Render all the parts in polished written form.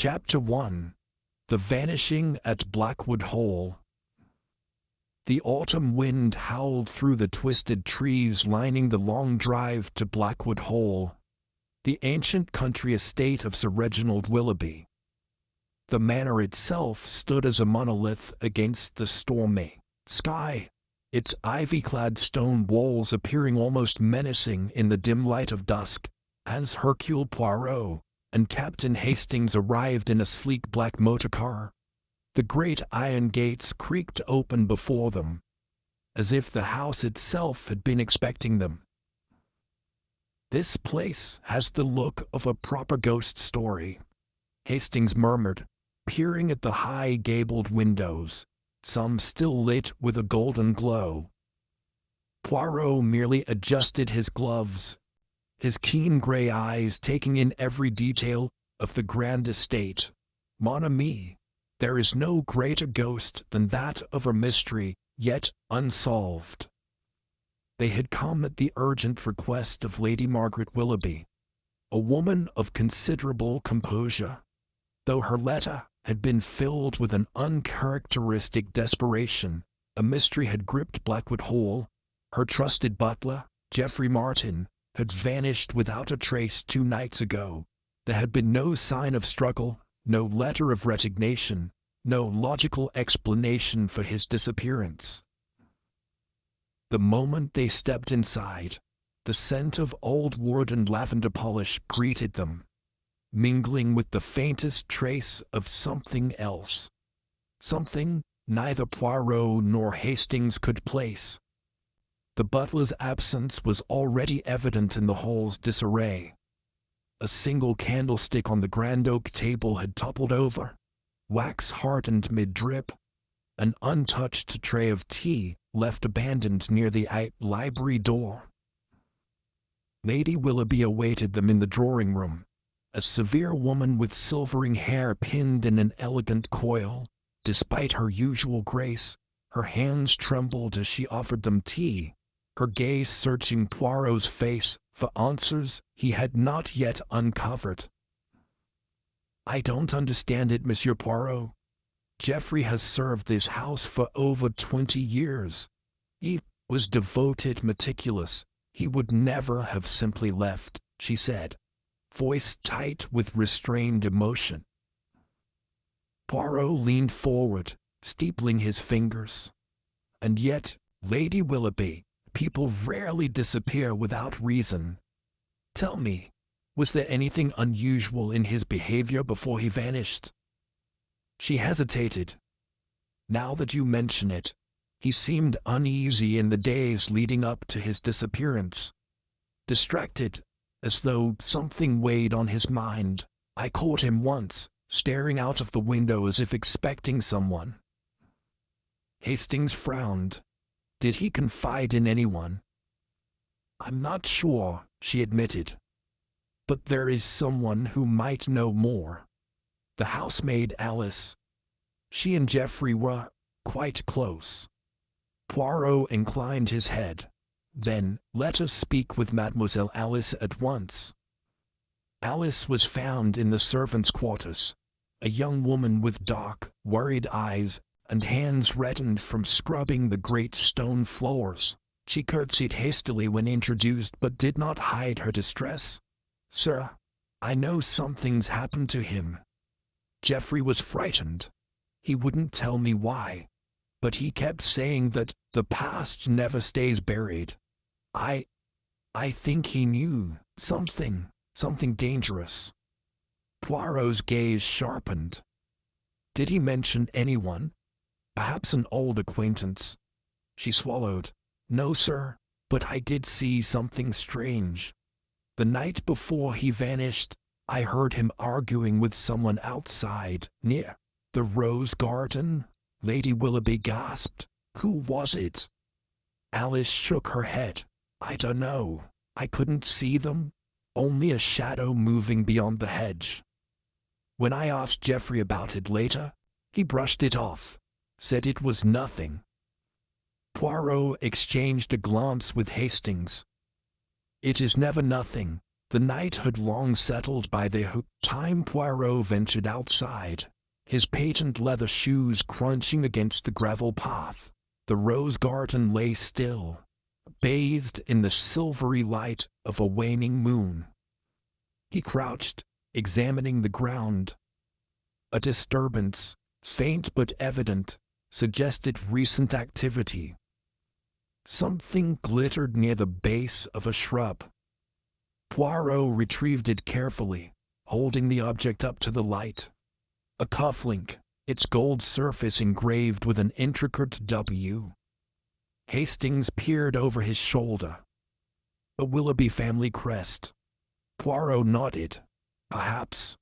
Chapter 1. The Vanishing at Blackwood Hall. The autumn wind howled through the twisted trees lining the long drive to Blackwood Hall, the ancient country estate of Sir Reginald Willoughby. The manor itself stood as a monolith against the stormy sky, its ivy-clad stone walls appearing almost menacing in the dim light of dusk, as Hercule Poirot and Captain Hastings arrived in a sleek black motorcar. The great iron gates creaked open before them, as if the house itself had been expecting them. "This place has the look of a proper ghost story," Hastings murmured, peering at the high gabled windows, some still lit with a golden glow. Poirot merely adjusted his gloves, his keen grey eyes taking in every detail of the grand estate. "Mon ami, there is no greater ghost than that of a mystery yet unsolved." They had come at the urgent request of Lady Margaret Willoughby, a woman of considerable composure. Though her letter had been filled with an uncharacteristic desperation, a mystery had gripped Blackwood Hall. Her trusted butler, Geoffrey Martin, had vanished without a trace 2 nights ago. There had been no sign of struggle, no letter of resignation, no logical explanation for his disappearance. The moment they stepped inside, the scent of old wood and lavender polish greeted them, mingling with the faintest trace of something else. Something neither Poirot nor Hastings could place. The butler's absence was already evident in the hall's disarray. A single candlestick on the grand oak table had toppled over, wax hardened mid-drip. An untouched tray of tea left abandoned near the library door. Lady Willoughby awaited them in the drawing-room, a severe woman with silvering hair pinned in an elegant coil. Despite her usual grace, her hands trembled as she offered them tea, her gaze searching Poirot's face for answers he had not yet uncovered. "I don't understand it, Monsieur Poirot. Geoffrey has served this house for over 20 years. He was devoted, meticulous. He would never have simply left," she said, voice tight with restrained emotion. Poirot leaned forward, steepling his fingers. "And yet, Lady Willoughby, people rarely disappear without reason. Tell me, was there anything unusual in his behavior before he vanished?" She hesitated. "Now that you mention it, he seemed uneasy in the days leading up to his disappearance. Distracted, as though something weighed on his mind. I caught him once, staring out of the window as if expecting someone." Hastings frowned. Did he confide in anyone? "I'm not sure," she admitted. "But there is someone who might know more. The housemaid Alice. She and Geoffrey were quite close." Poirot inclined his head. "Then let us speak with Mademoiselle Alice at once." Alice was found in the servants' quarters, a young woman with dark, worried eyes and hands reddened from scrubbing the great stone floors. She curtsied hastily when introduced but did not hide her distress. "Sir, I know something's happened to him. Geoffrey was frightened. He wouldn't tell me why, but he kept saying that the past never stays buried. I think he knew something dangerous." Poirot's gaze sharpened. "Did he mention anyone? Perhaps an old acquaintance?" She swallowed. "No, sir, but I did see something strange. The night before he vanished, I heard him arguing with someone outside, near the rose garden." Lady Willoughby gasped. "Who was it?" Alice shook her head. "I don't know. I couldn't see them. Only a shadow moving beyond the hedge. When I asked Geoffrey about it later, he brushed it off, said it was nothing." Poirot exchanged a glance with Hastings. "It is never nothing. The night had long settled by the time Poirot ventured outside, his patent leather shoes crunching against the gravel path. The rose garden lay still, bathed in the silvery light of a waning moon. He crouched, examining the ground. A disturbance, faint but evident, suggested recent activity. Something glittered near the base of a shrub. Poirot retrieved it carefully, holding the object up to the light. A cufflink, its gold surface engraved with an intricate W. Hastings peered over his shoulder. A Willoughby family crest. Poirot nodded. Perhaps.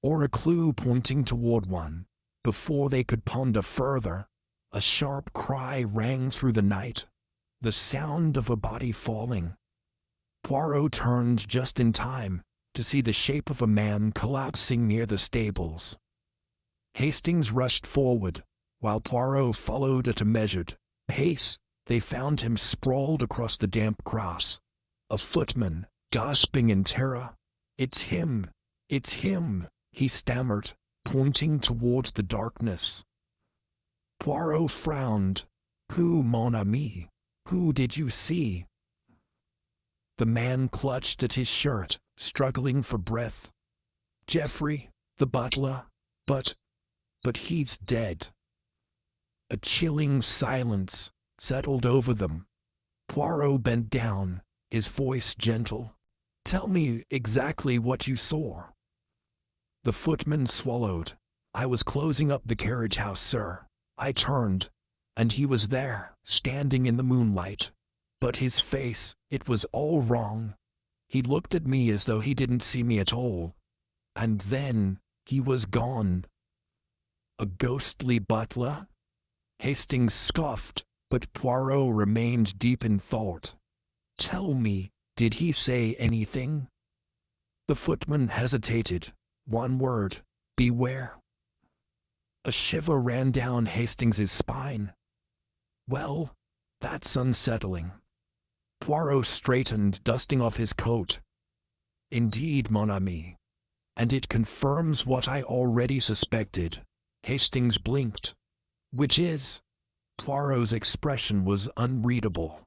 Or a clue pointing toward one. Before they could ponder further, a sharp cry rang through the night. The sound of a body falling. Poirot turned just in time to see the shape of a man collapsing near the stables. Hastings rushed forward, while Poirot followed at a measured pace. They found him sprawled across the damp grass. A footman, gasping in terror. "It's him! It's him!" he stammered, pointing toward the darkness. Poirot frowned. "Who, mon ami? Who did you see?" The man clutched at his shirt, struggling for breath. "Geoffrey, the butler, but he's dead." A chilling silence settled over them. Poirot bent down, his voice gentle. "Tell me exactly what you saw." The footman swallowed. "I was closing up the carriage house, sir. I turned, and he was there, standing in the moonlight. But his face, it was all wrong. He looked at me as though he didn't see me at all. And then, he was gone." "A ghostly butler?" Hastings scoffed, but Poirot remained deep in thought. "Tell me, did he say anything?" The footman hesitated. One word: beware. A shiver ran down Hastings's spine. "Well, that's unsettling." Poirot straightened, dusting off his coat. "Indeed, mon ami. And it confirms what I already suspected." Hastings blinked. "Which is?" Poirot's expression was unreadable.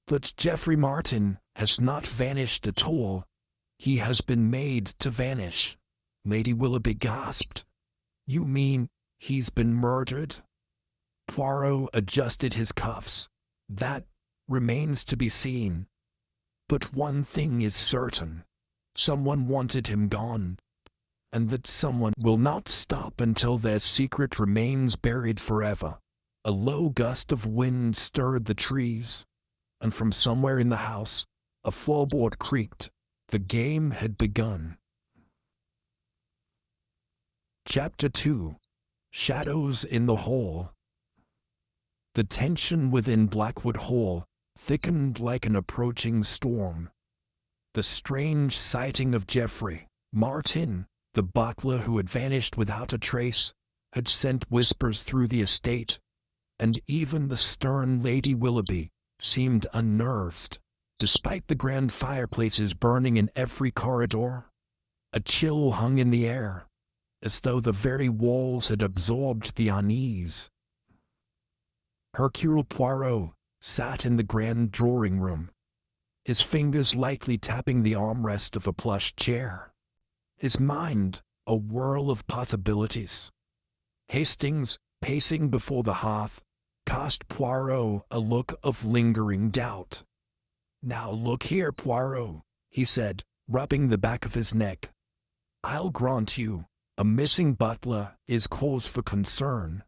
"That Geoffrey Martin has not vanished at all. He has been made to vanish." Lady Willoughby gasped. "You mean he's been murdered?" Poirot adjusted his cuffs. "That remains to be seen. But one thing is certain. Someone wanted him gone. And that someone will not stop until their secret remains buried forever." A low gust of wind stirred the trees, and from somewhere in the house, a floorboard creaked. The game had begun. Chapter 2. Shadows in the Hall. The tension within Blackwood Hall thickened like an approaching storm. The strange sighting of Geoffrey Martin, the butler who had vanished without a trace, had sent whispers through the estate, and even the stern Lady Willoughby seemed unnerved. Despite the grand fireplaces burning in every corridor, a chill hung in the air, as though the very walls had absorbed the unease. Hercule Poirot sat in the grand drawing-room, his fingers lightly tapping the armrest of a plush chair. His mind a whirl of possibilities. Hastings, pacing before the hearth, cast Poirot a look of lingering doubt. "Now look here, Poirot," he said, rubbing the back of his neck. "I'll grant you, a missing butler is cause for concern.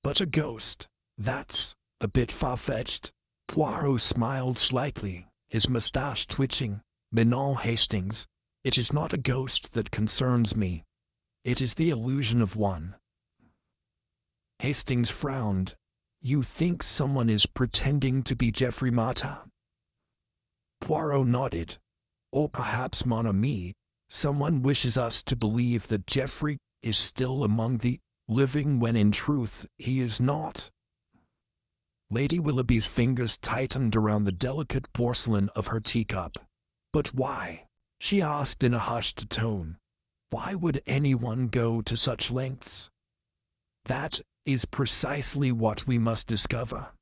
But a ghost, that's a bit far-fetched." Poirot smiled slightly, his moustache twitching. "Manon Hastings, it is not a ghost that concerns me. It is the illusion of one." Hastings frowned. "You think someone is pretending to be Geoffrey Martin?" Poirot nodded. "Or perhaps, mon ami, someone wishes us to believe that Geoffrey is still among the living when in truth he is not." Lady Willoughby's fingers tightened around the delicate porcelain of her teacup. "But why? she asked in a hushed tone. "Why would anyone go to such lengths?" "That is precisely what we must discover,"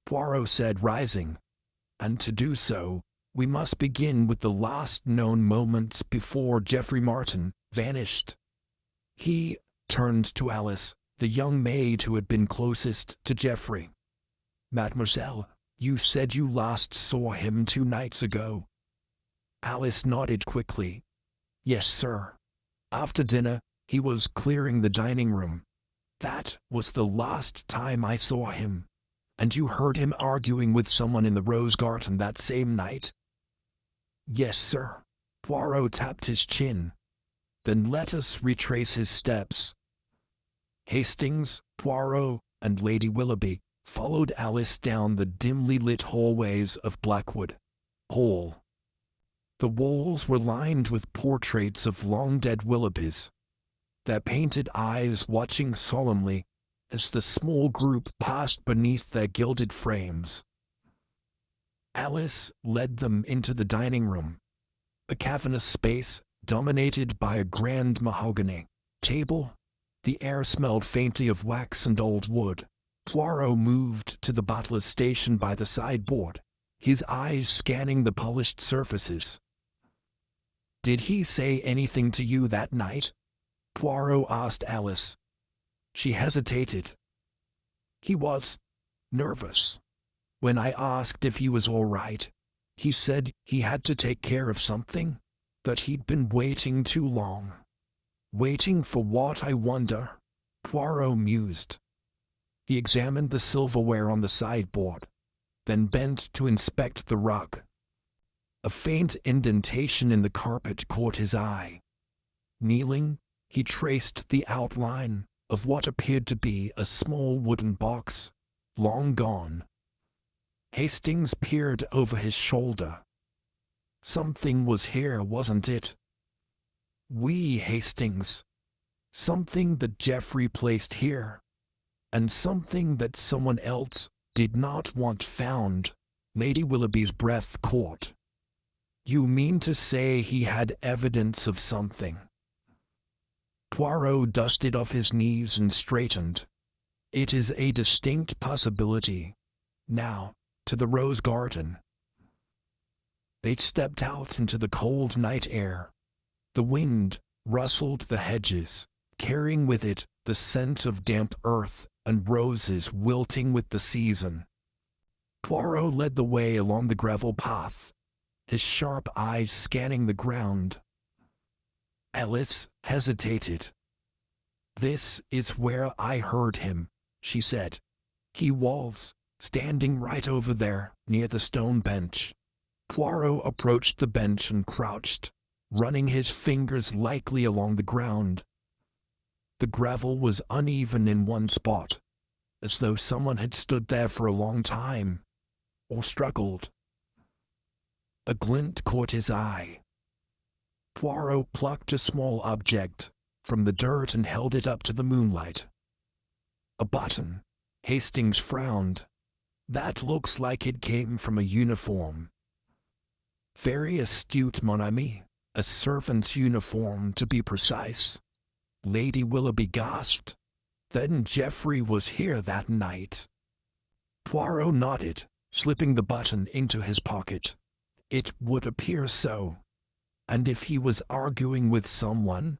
Poirot said, rising. "And to do so, we must begin with the last known moments before Geoffrey Martin vanished." He turned to Alice, the young maid who had been closest to Geoffrey. "Mademoiselle, you said you last saw him 2 nights ago." Alice nodded quickly. "Yes, sir. After dinner, he was clearing the dining room. That was the last time I saw him. And you heard him arguing with someone in the rose garden that same night?" "Yes, sir." Poirot tapped his chin. "Then let us retrace his steps." Hastings, Poirot, and Lady Willoughby followed Alice down the dimly lit hallways of Blackwood Hall. The walls were lined with portraits of long-dead Willoughbys, their painted eyes watching solemnly as the small group passed beneath their gilded frames. Alice led them into the dining room, a cavernous space dominated by a grand mahogany table. The air smelled faintly of wax and old wood. Poirot moved to the butler's station by the sideboard, his eyes scanning the polished surfaces. "Did he say anything to you that night?" Poirot asked Alice. She hesitated. "He was nervous. When I asked if he was all right, he said he had to take care of something, that he'd been waiting too long." "Waiting for what, I wonder?" Poirot mused. He examined the silverware on the sideboard, then bent to inspect the rug. A faint indentation in the carpet caught his eye. Kneeling, he traced the outline of what appeared to be a small wooden box, long gone. Hastings peered over his shoulder. "Something was here, wasn't it?" "Oui, Hastings. Something that Geoffrey placed here, and something that someone else did not want found." Lady Willoughby's breath caught. "You mean to say he had evidence of something?" Poirot dusted off his knees and straightened. "It is a distinct possibility. Now, to the rose garden." They stepped out into the cold night air. The wind rustled the hedges, carrying with it the scent of damp earth and roses wilting with the season. Poirot led the way along the gravel path, his sharp eyes scanning the ground. Alice hesitated. "This is where I heard him," she said. "He was standing right over there, near the stone bench." Poirot approached the bench and crouched, running his fingers lightly along the ground. The gravel was uneven in one spot, as though someone had stood there for a long time, or struggled. A glint caught his eye. Poirot plucked a small object from the dirt and held it up to the moonlight. "A button." Hastings frowned. "That looks like it came from a uniform." "Very astute, mon ami. A servant's uniform, to be precise." Lady Willoughby gasped. "Then Geoffrey was here that night?" Poirot nodded, slipping the button into his pocket. "It would appear so. And if he was arguing with someone,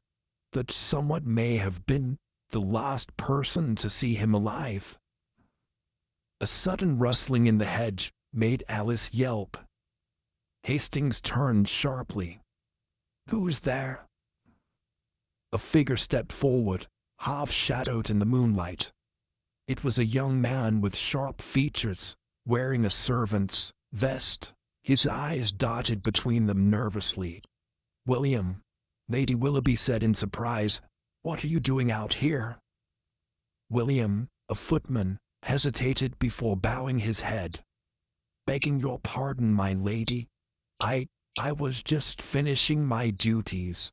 that someone may have been the last person to see him alive." A sudden rustling in the hedge made Alice yelp. Hastings turned sharply. "Who's there?" A figure stepped forward, half-shadowed in the moonlight. It was a young man with sharp features, wearing a servant's vest. His eyes darted between them nervously. "William," Lady Willoughby said in surprise, "what are you doing out here?" William, a footman, hesitated before bowing his head. "Begging your pardon, my lady. I was just finishing my duties."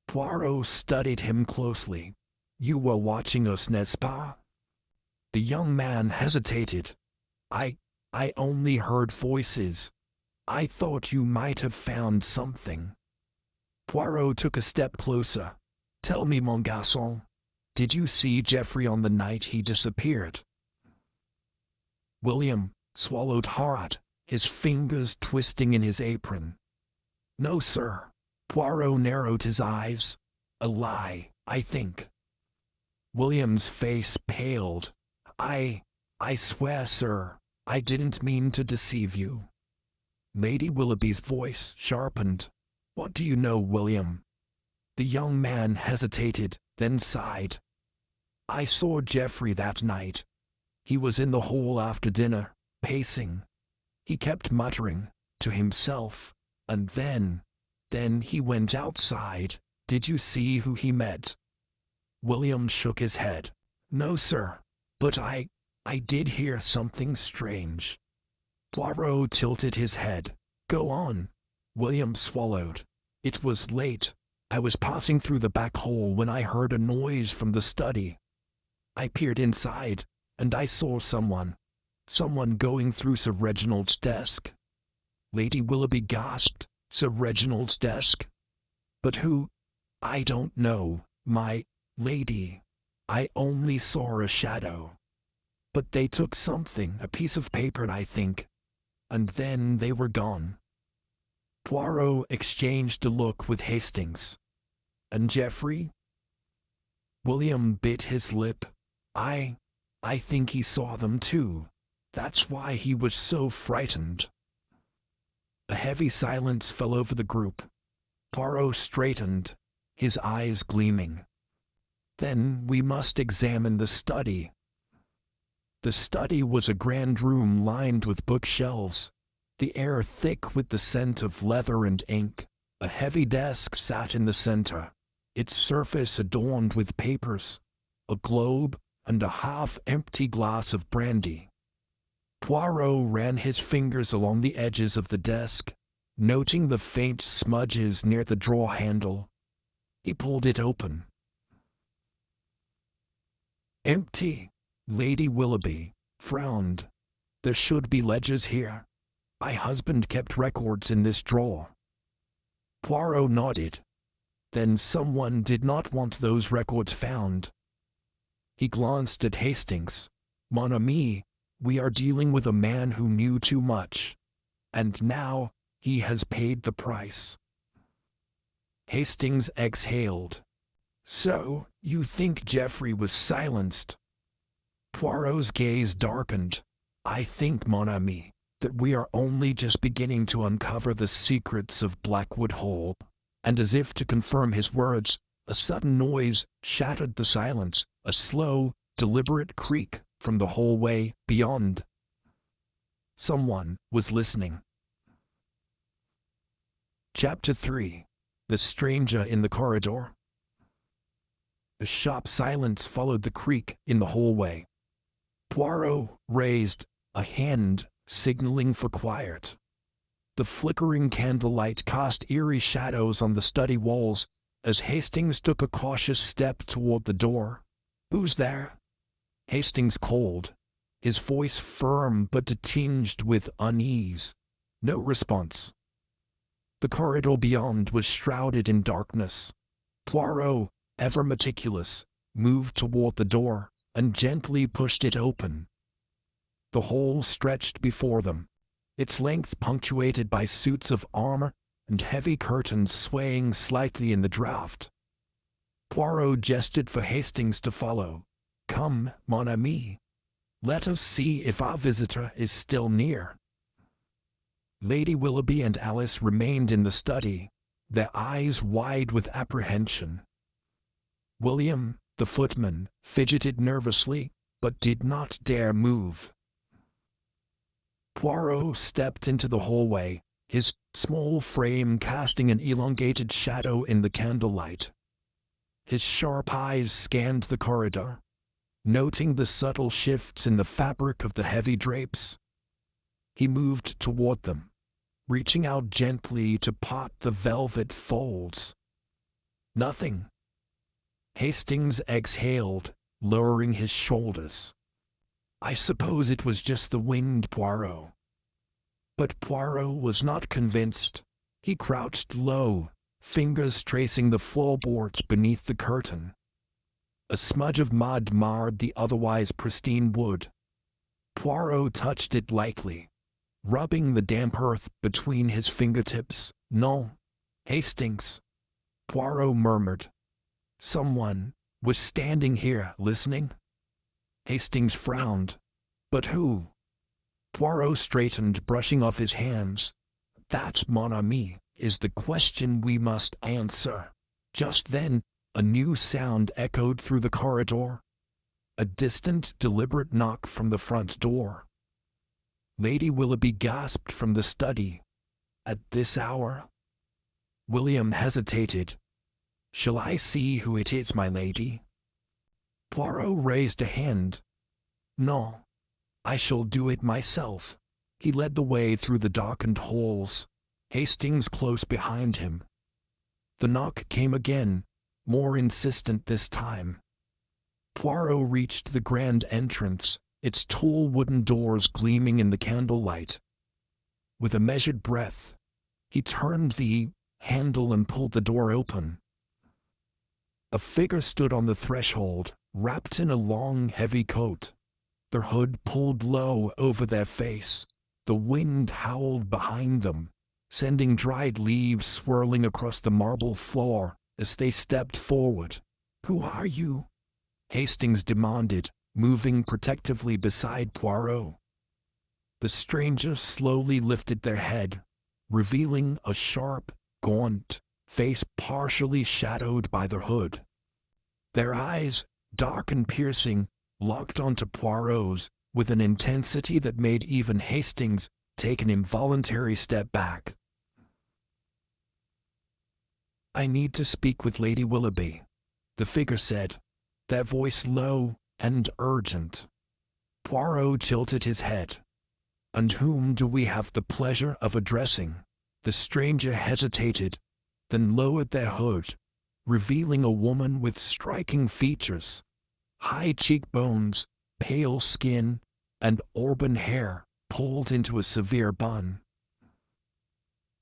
Poirot studied him closely. "You were watching us, n'est-ce pas?" The young man hesitated. I only heard voices. I thought you might have found something." Poirot took a step closer. Tell me, mon garçon, did you see Geoffrey on the night he disappeared? William swallowed hard, his fingers twisting in his apron. No, sir. Poirot narrowed his eyes. A lie, I think. William's face paled. I swear, sir, I didn't mean to deceive you. Lady Willoughby's voice sharpened. What do you know, William? The young man hesitated, then sighed. I saw Geoffrey that night. He was in the hall after dinner, pacing. He kept muttering to himself, and then he went outside. Did you see who he met? William shook his head. No, sir, but I did hear something strange. Poirot tilted his head. Go on. William swallowed. It was late. I was passing through the back hall when I heard a noise from the study. I peered inside, and I saw someone going through Sir Reginald's desk. Lady Willoughby gasped. Sir Reginald's desk? But who? I don't know, my lady. I only saw a shadow. But they took something, a piece of paper, I think, and then they were gone. Poirot exchanged a look with Hastings. And Geoffrey? William bit his lip. I think he saw them too. That's why he was so frightened. A heavy silence fell over the group. Poirot straightened, his eyes gleaming. Then we must examine the study. The study was a grand room lined with bookshelves, the air thick with the scent of leather and ink. A heavy desk sat in the center, its surface adorned with papers, a globe, and a half-empty glass of brandy. Poirot ran his fingers along the edges of the desk, noting the faint smudges near the drawer handle. He pulled it open. Empty. Lady Willoughby frowned. There should be ledgers here. My husband kept records in this drawer. Poirot nodded. Then someone did not want those records found. He glanced at Hastings. Mon ami, we are dealing with a man who knew too much. And now he has paid the price. Hastings exhaled. So, you think Geoffrey was silenced? Poirot's gaze darkened. I think, mon ami, that we are only just beginning to uncover the secrets of Blackwood Hall. And as if to confirm his words, a sudden noise shattered the silence, a slow, deliberate creak from the hallway beyond. Someone was listening. Chapter 3. The Stranger in the Corridor. A sharp silence followed the creak in the hallway. Poirot raised a hand, signaling for quiet. The flickering candlelight cast eerie shadows on the study walls as Hastings took a cautious step toward the door. Who's there? Hastings called, his voice firm but tinged with unease. No response. The corridor beyond was shrouded in darkness. Poirot, ever meticulous, moved toward the door and gently pushed it open. The hall stretched before them, its length punctuated by suits of armor and heavy curtains swaying slightly in the draught. Poirot gestured for Hastings to follow. Come, mon ami. Let us see if our visitor is still near. Lady Willoughby and Alice remained in the study, their eyes wide with apprehension. William, the footman, fidgeted nervously, but did not dare move. Poirot stepped into the hallway, his small frame casting an elongated shadow in the candlelight. His sharp eyes scanned the corridor, noting the subtle shifts in the fabric of the heavy drapes. He moved toward them, reaching out gently to part the velvet folds. Nothing. Hastings exhaled, lowering his shoulders. I suppose it was just the wind, Poirot. But Poirot was not convinced. He crouched low, fingers tracing the floorboards beneath the curtain. A smudge of mud marred the otherwise pristine wood. Poirot touched it lightly, rubbing the damp earth between his fingertips. "No, Hastings," Poirot murmured. "Someone was standing here, listening." Hastings frowned. "But who?" Poirot straightened, brushing off his hands. "That, mon ami, is the question we must answer." Just then, a new sound echoed through the corridor. A distant, deliberate knock from the front door. Lady Willoughby gasped from the study. "At this hour?" William hesitated. "Shall I see who it is, my lady?" Poirot raised a hand. "No, I shall do it myself." He led the way through the darkened halls, Hastings close behind him. The knock came again, more insistent this time. Poirot reached the grand entrance, its tall wooden doors gleaming in the candlelight. With a measured breath, he turned the handle and pulled the door open. A figure stood on the threshold, wrapped in a long, heavy coat. Their hood pulled low over their face. The wind howled behind them, sending dried leaves swirling across the marble floor as they stepped forward. "Who are you?" Hastings demanded, moving protectively beside Poirot. The strangers slowly lifted their head, revealing a sharp, gaunt face partially shadowed by the hood. Their eyes, dark and piercing, locked onto Poirot's with an intensity that made even Hastings take an involuntary step back. "I need to speak with Lady Willoughby," the figure said, their voice low and urgent. Poirot tilted his head. "And whom do we have the pleasure of addressing?" The stranger hesitated, then lowered their hood, revealing a woman with striking features. High cheekbones, pale skin, and auburn hair pulled into a severe bun.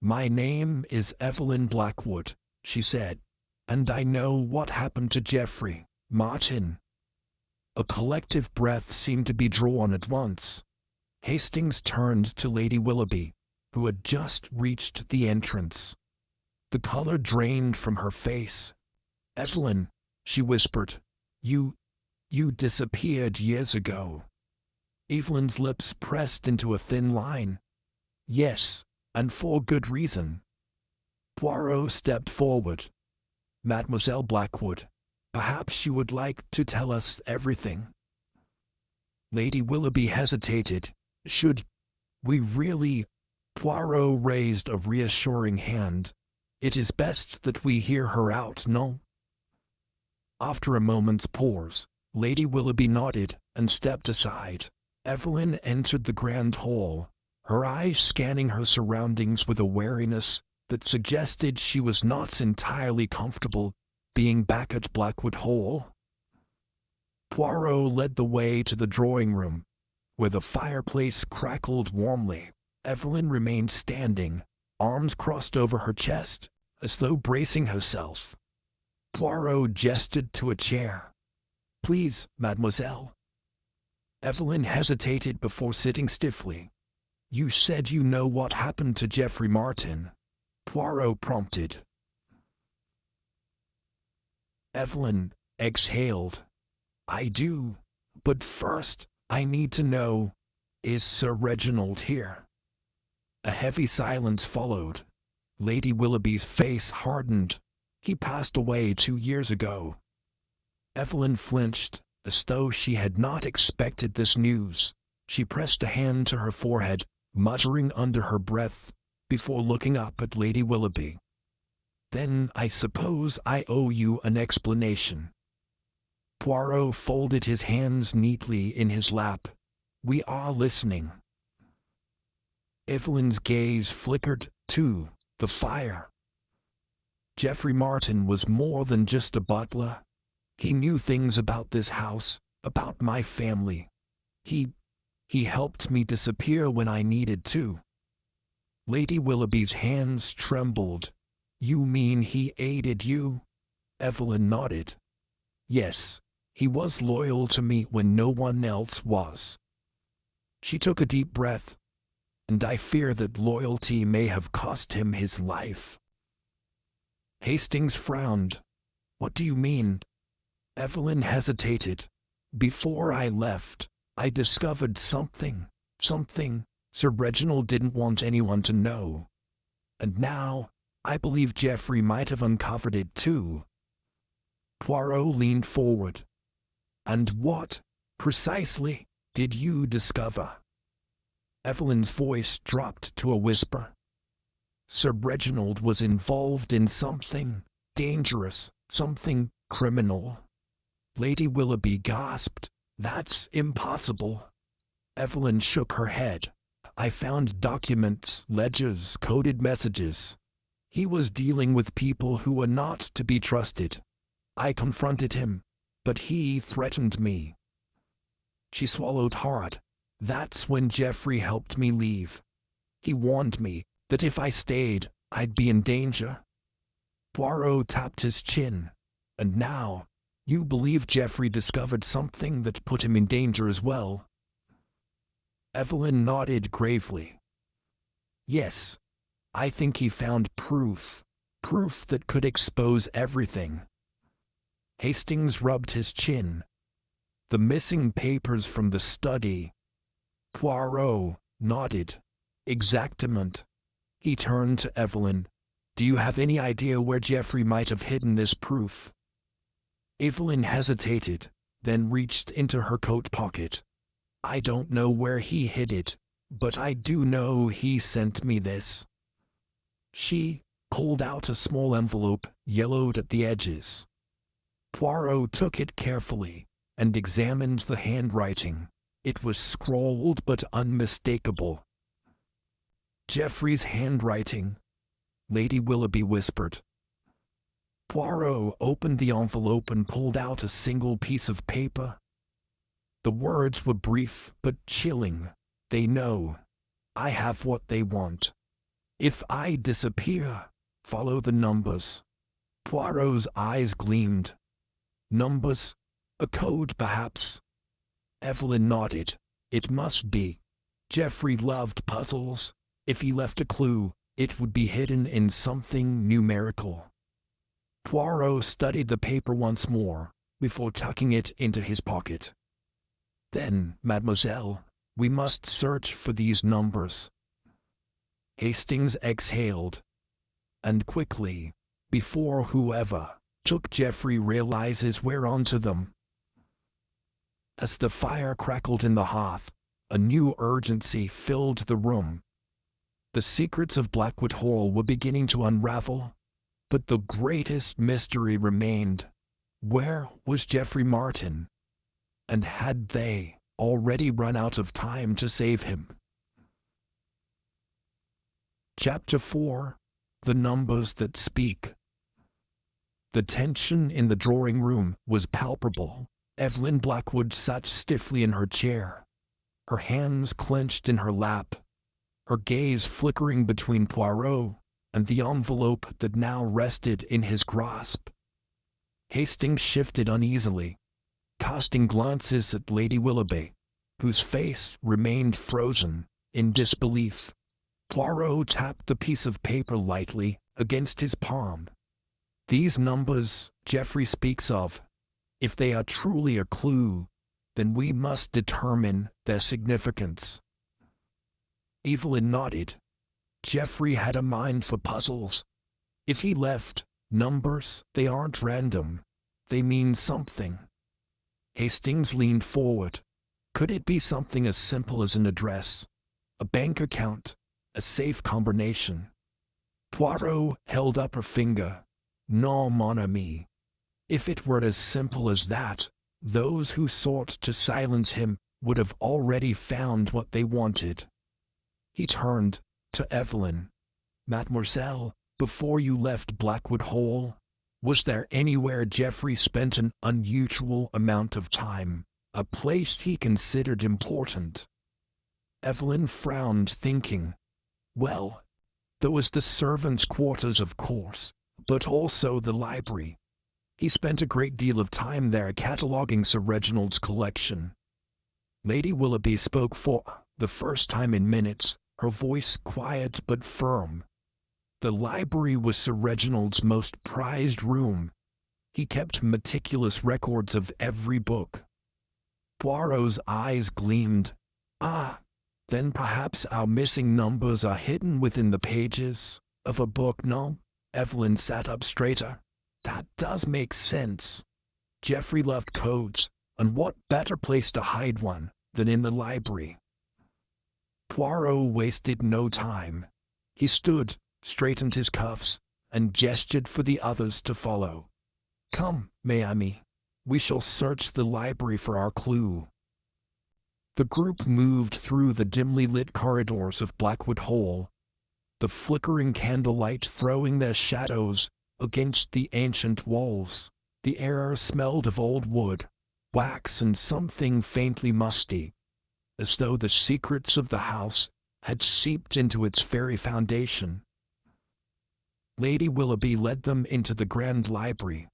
"My name is Evelyn Blackwood," she said, "and I know what happened to Geoffrey Martin." A collective breath seemed to be drawn at once. Hastings turned to Lady Willoughby, who had just reached the entrance. The color drained from her face. "Evelyn," she whispered, You disappeared years ago." Evelyn's lips pressed into a thin line. "Yes, and for good reason." Poirot stepped forward. "Mademoiselle Blackwood, perhaps you would like to tell us everything." Lady Willoughby hesitated. "Should we really?" Poirot raised a reassuring hand. "It is best that we hear her out, no?" After a moment's pause, Lady Willoughby nodded and stepped aside. Evelyn entered the grand hall, her eyes scanning her surroundings with a wariness that suggested she was not entirely comfortable being back at Blackwood Hall. Poirot led the way to the drawing room, where the fireplace crackled warmly. Evelyn remained standing, arms crossed over her chest, as though bracing herself. Poirot gestured to a chair. "Please, mademoiselle." Evelyn hesitated before sitting stiffly. "You said you know what happened to Geoffrey Martin," Poirot prompted. Evelyn exhaled. "I do, but first I need to know, is Sir Reginald here?" A heavy silence followed. Lady Willoughby's face hardened. "He passed away 2 years ago." Evelyn flinched, as though she had not expected this news. She pressed a hand to her forehead, muttering under her breath, before looking up at Lady Willoughby. "Then I suppose I owe you an explanation." Poirot folded his hands neatly in his lap. "We are listening." Evelyn's gaze flickered to the fire. Geoffrey Martin was more than just a butler. He knew things about this house, about my family. He helped me disappear when I needed to. Lady Willoughby's hands trembled. You mean he aided you? Evelyn nodded. Yes, he was loyal to me when no one else was. She took a deep breath, and I fear that loyalty may have cost him his life. Hastings frowned. What do you mean? Evelyn hesitated. Before I left, I discovered something. Sir Reginald didn't want anyone to know. And now, I believe Geoffrey might have uncovered it too. Poirot leaned forward. And what, precisely, did you discover? Evelyn's voice dropped to a whisper. Sir Reginald was involved in something dangerous, something criminal. Lady Willoughby gasped. That's impossible. Evelyn shook her head. I found documents, ledgers, coded messages. He was dealing with people who were not to be trusted. I confronted him, but he threatened me. She swallowed hard. That's when Geoffrey helped me leave. He warned me that if I stayed, I'd be in danger. Poirot tapped his chin. And now, you believe Geoffrey discovered something that put him in danger as well? Evelyn nodded gravely. Yes, I think he found proof that could expose everything. Hastings rubbed his chin. The missing papers from the study. Poirot nodded. Exactement. He turned to Evelyn. Do you have any idea where Geoffrey might have hidden this proof? Evelyn hesitated, then reached into her coat pocket. I don't know where he hid it, but I do know he sent me this. She pulled out a small envelope, yellowed at the edges. Poirot took it carefully and examined the handwriting. It was scrawled but unmistakable. Geoffrey's handwriting, Lady Willoughby whispered. Poirot opened the envelope and pulled out a single piece of paper. The words were brief but chilling. They know. I have what they want. If I disappear, follow the numbers. Poirot's eyes gleamed. Numbers? A code, perhaps? Evelyn nodded. It must be. Geoffrey loved puzzles. If he left a clue, it would be hidden in something numerical. Poirot studied the paper once more, before tucking it into his pocket. Then, mademoiselle, we must search for these numbers. Hastings exhaled. And quickly, before whoever took Geoffrey realizes we're onto them. As the fire crackled in the hearth, a new urgency filled the room. The secrets of Blackwood Hall were beginning to unravel, but the greatest mystery remained. Where was Geoffrey Martin? And had they already run out of time to save him? Chapter 4. The Numbers That Speak. The tension in the drawing room was palpable. Evelyn Blackwood sat stiffly in her chair, her hands clenched in her lap, her gaze flickering between Poirot and the envelope that now rested in his grasp. Hastings shifted uneasily, casting glances at Lady Willoughby, whose face remained frozen in disbelief. Poirot tapped the piece of paper lightly against his palm. These numbers Geoffrey speaks of, if they are truly a clue, then we must determine their significance. Evelyn nodded. Geoffrey had a mind for puzzles. If he left numbers, they aren't random. They mean something. Hastings leaned forward. Could it be something as simple as an address, a bank account, a safe combination? Poirot held up a finger. Non, mon ami. If it were as simple as that, those who sought to silence him would have already found what they wanted. He turned to Evelyn. Mademoiselle, before you left Blackwood Hall, was there anywhere Geoffrey spent an unusual amount of time, a place he considered important? Evelyn frowned, thinking. Well, There was the servants' quarters, of course, but also the library. He spent a great deal of time there cataloguing Sir Reginald's collection. Lady Willoughby spoke for the first time in minutes, her voice quiet but firm. The library was Sir Reginald's most prized room. He kept meticulous records of every book. Poirot's eyes gleamed. "Ah, then perhaps our missing numbers are hidden within the pages of a book, no?" Evelyn sat up straighter. "That does make sense. Geoffrey loved codes, and what better place to hide one than in the library?" Poirot wasted no time. He stood, straightened his cuffs, and gestured for the others to follow. "Come, mes amis. We shall search the library for our clue." The group moved through the dimly lit corridors of Blackwood Hall, the flickering candlelight throwing their shadows against the ancient walls. The air smelled of old wood, wax, and something faintly musty, as though the secrets of the house had seeped into its very foundation. Lady Willoughby led them into the grand library.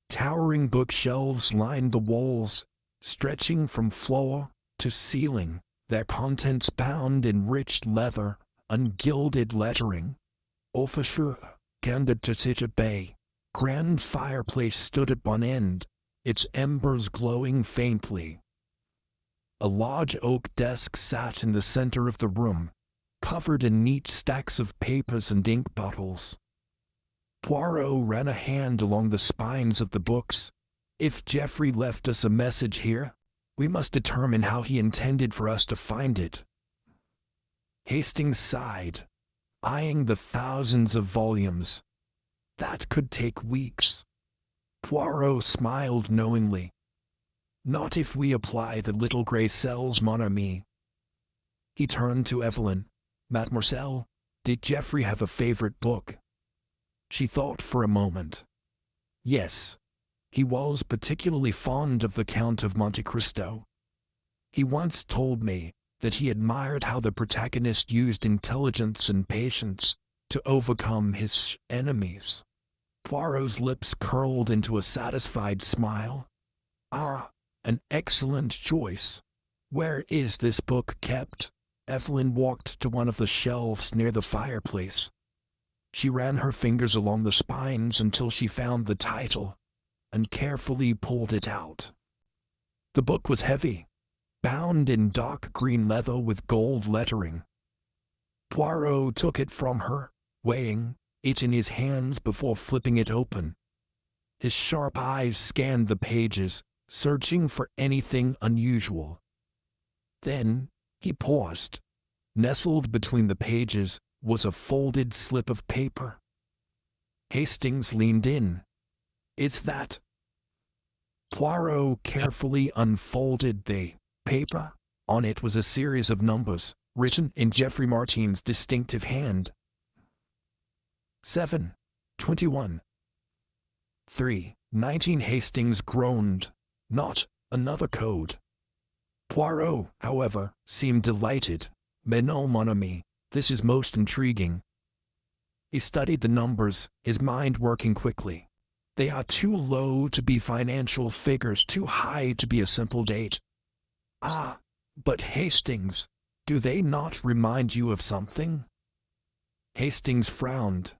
Towering bookshelves lined the walls, stretching from floor to ceiling, their contents bound in rich leather and gilded lettering. Officier, candid to such a bay, grand fireplace stood at one end, its embers glowing faintly. A large oak desk sat in the center of the room, covered in neat stacks of papers and ink bottles. Poirot ran a hand along the spines of the books. "If Geoffrey left us a message here, we must determine how he intended for us to find it." Hastings sighed, eyeing the thousands of volumes. "That could take weeks." Poirot smiled knowingly. "Not if we apply the little grey cells, mon ami." He turned to Evelyn. "Mademoiselle, did Geoffrey have a favorite book?" She thought for a moment. "Yes, he was particularly fond of the Count of Monte Cristo. He once told me that he admired how the protagonist used intelligence and patience to overcome his enemies." Poirot's lips curled into a satisfied smile. "Ah, an excellent choice. Where is this book kept?" Evelyn walked to one of the shelves near the fireplace. She ran her fingers along the spines until she found the title, and carefully pulled it out. The book was heavy, bound in dark green leather with gold lettering. Poirot took it from her, weighing it in his hands before flipping it open. His sharp eyes scanned the pages, searching for anything unusual. Then he paused. Nestled between the pages was a folded slip of paper. Hastings leaned in. "It's that." Poirot carefully unfolded the paper. On it was a series of numbers, written in Geoffrey Martin's distinctive hand. 7, 21, 3, 19. Hastings groaned. Not another code. Poirot, however, seemed delighted. "Mais non, mon ami, this is most intriguing." He studied the numbers, his mind working quickly. "They are too low to be financial figures, too high to be a simple date. Ah, but Hastings, do they not remind you of something?" Hastings frowned.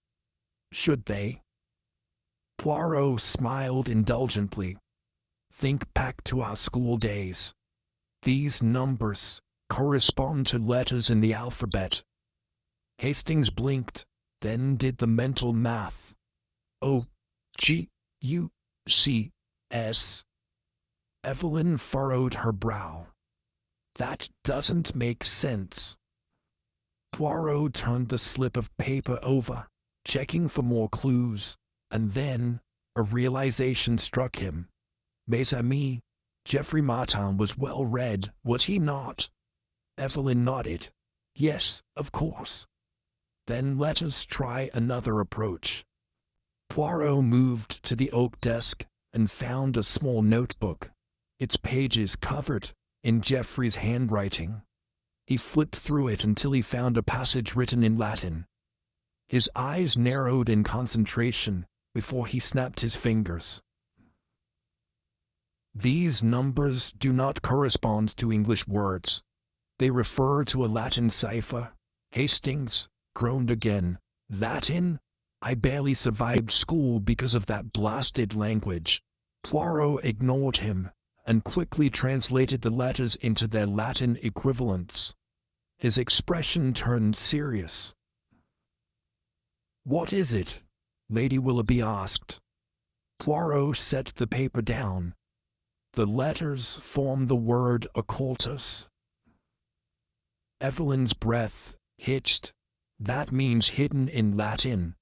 "Should they?" Poirot smiled indulgently. "Think back to our school days. These numbers correspond to letters in the alphabet." Hastings blinked, then did the mental math. "O, G, U, C, S." Evelyn furrowed her brow. "That doesn't make sense." Poirot turned the slip of paper over, checking for more clues, and then a realization struck him. "Mes amis, Geoffrey Martin was well read, was he not?" Evelyn nodded. "Yes, of course." "Then let us try another approach." Poirot moved to the oak desk and found a small notebook, its pages covered in Geoffrey's handwriting. He flipped through it until he found a passage written in Latin. His eyes narrowed in concentration before he snapped his fingers. These numbers do not correspond to English words. They refer to a Latin cipher. Hastings groaned again. Latin? I barely survived school because of that blasted language. Poirot ignored him and quickly translated the letters into their Latin equivalents. His expression turned serious. "What is it?" Lady Willoughby asked. Poirot set the paper down. "The letters form the word occultus." Evelyn's breath hitched. "That means hidden in Latin."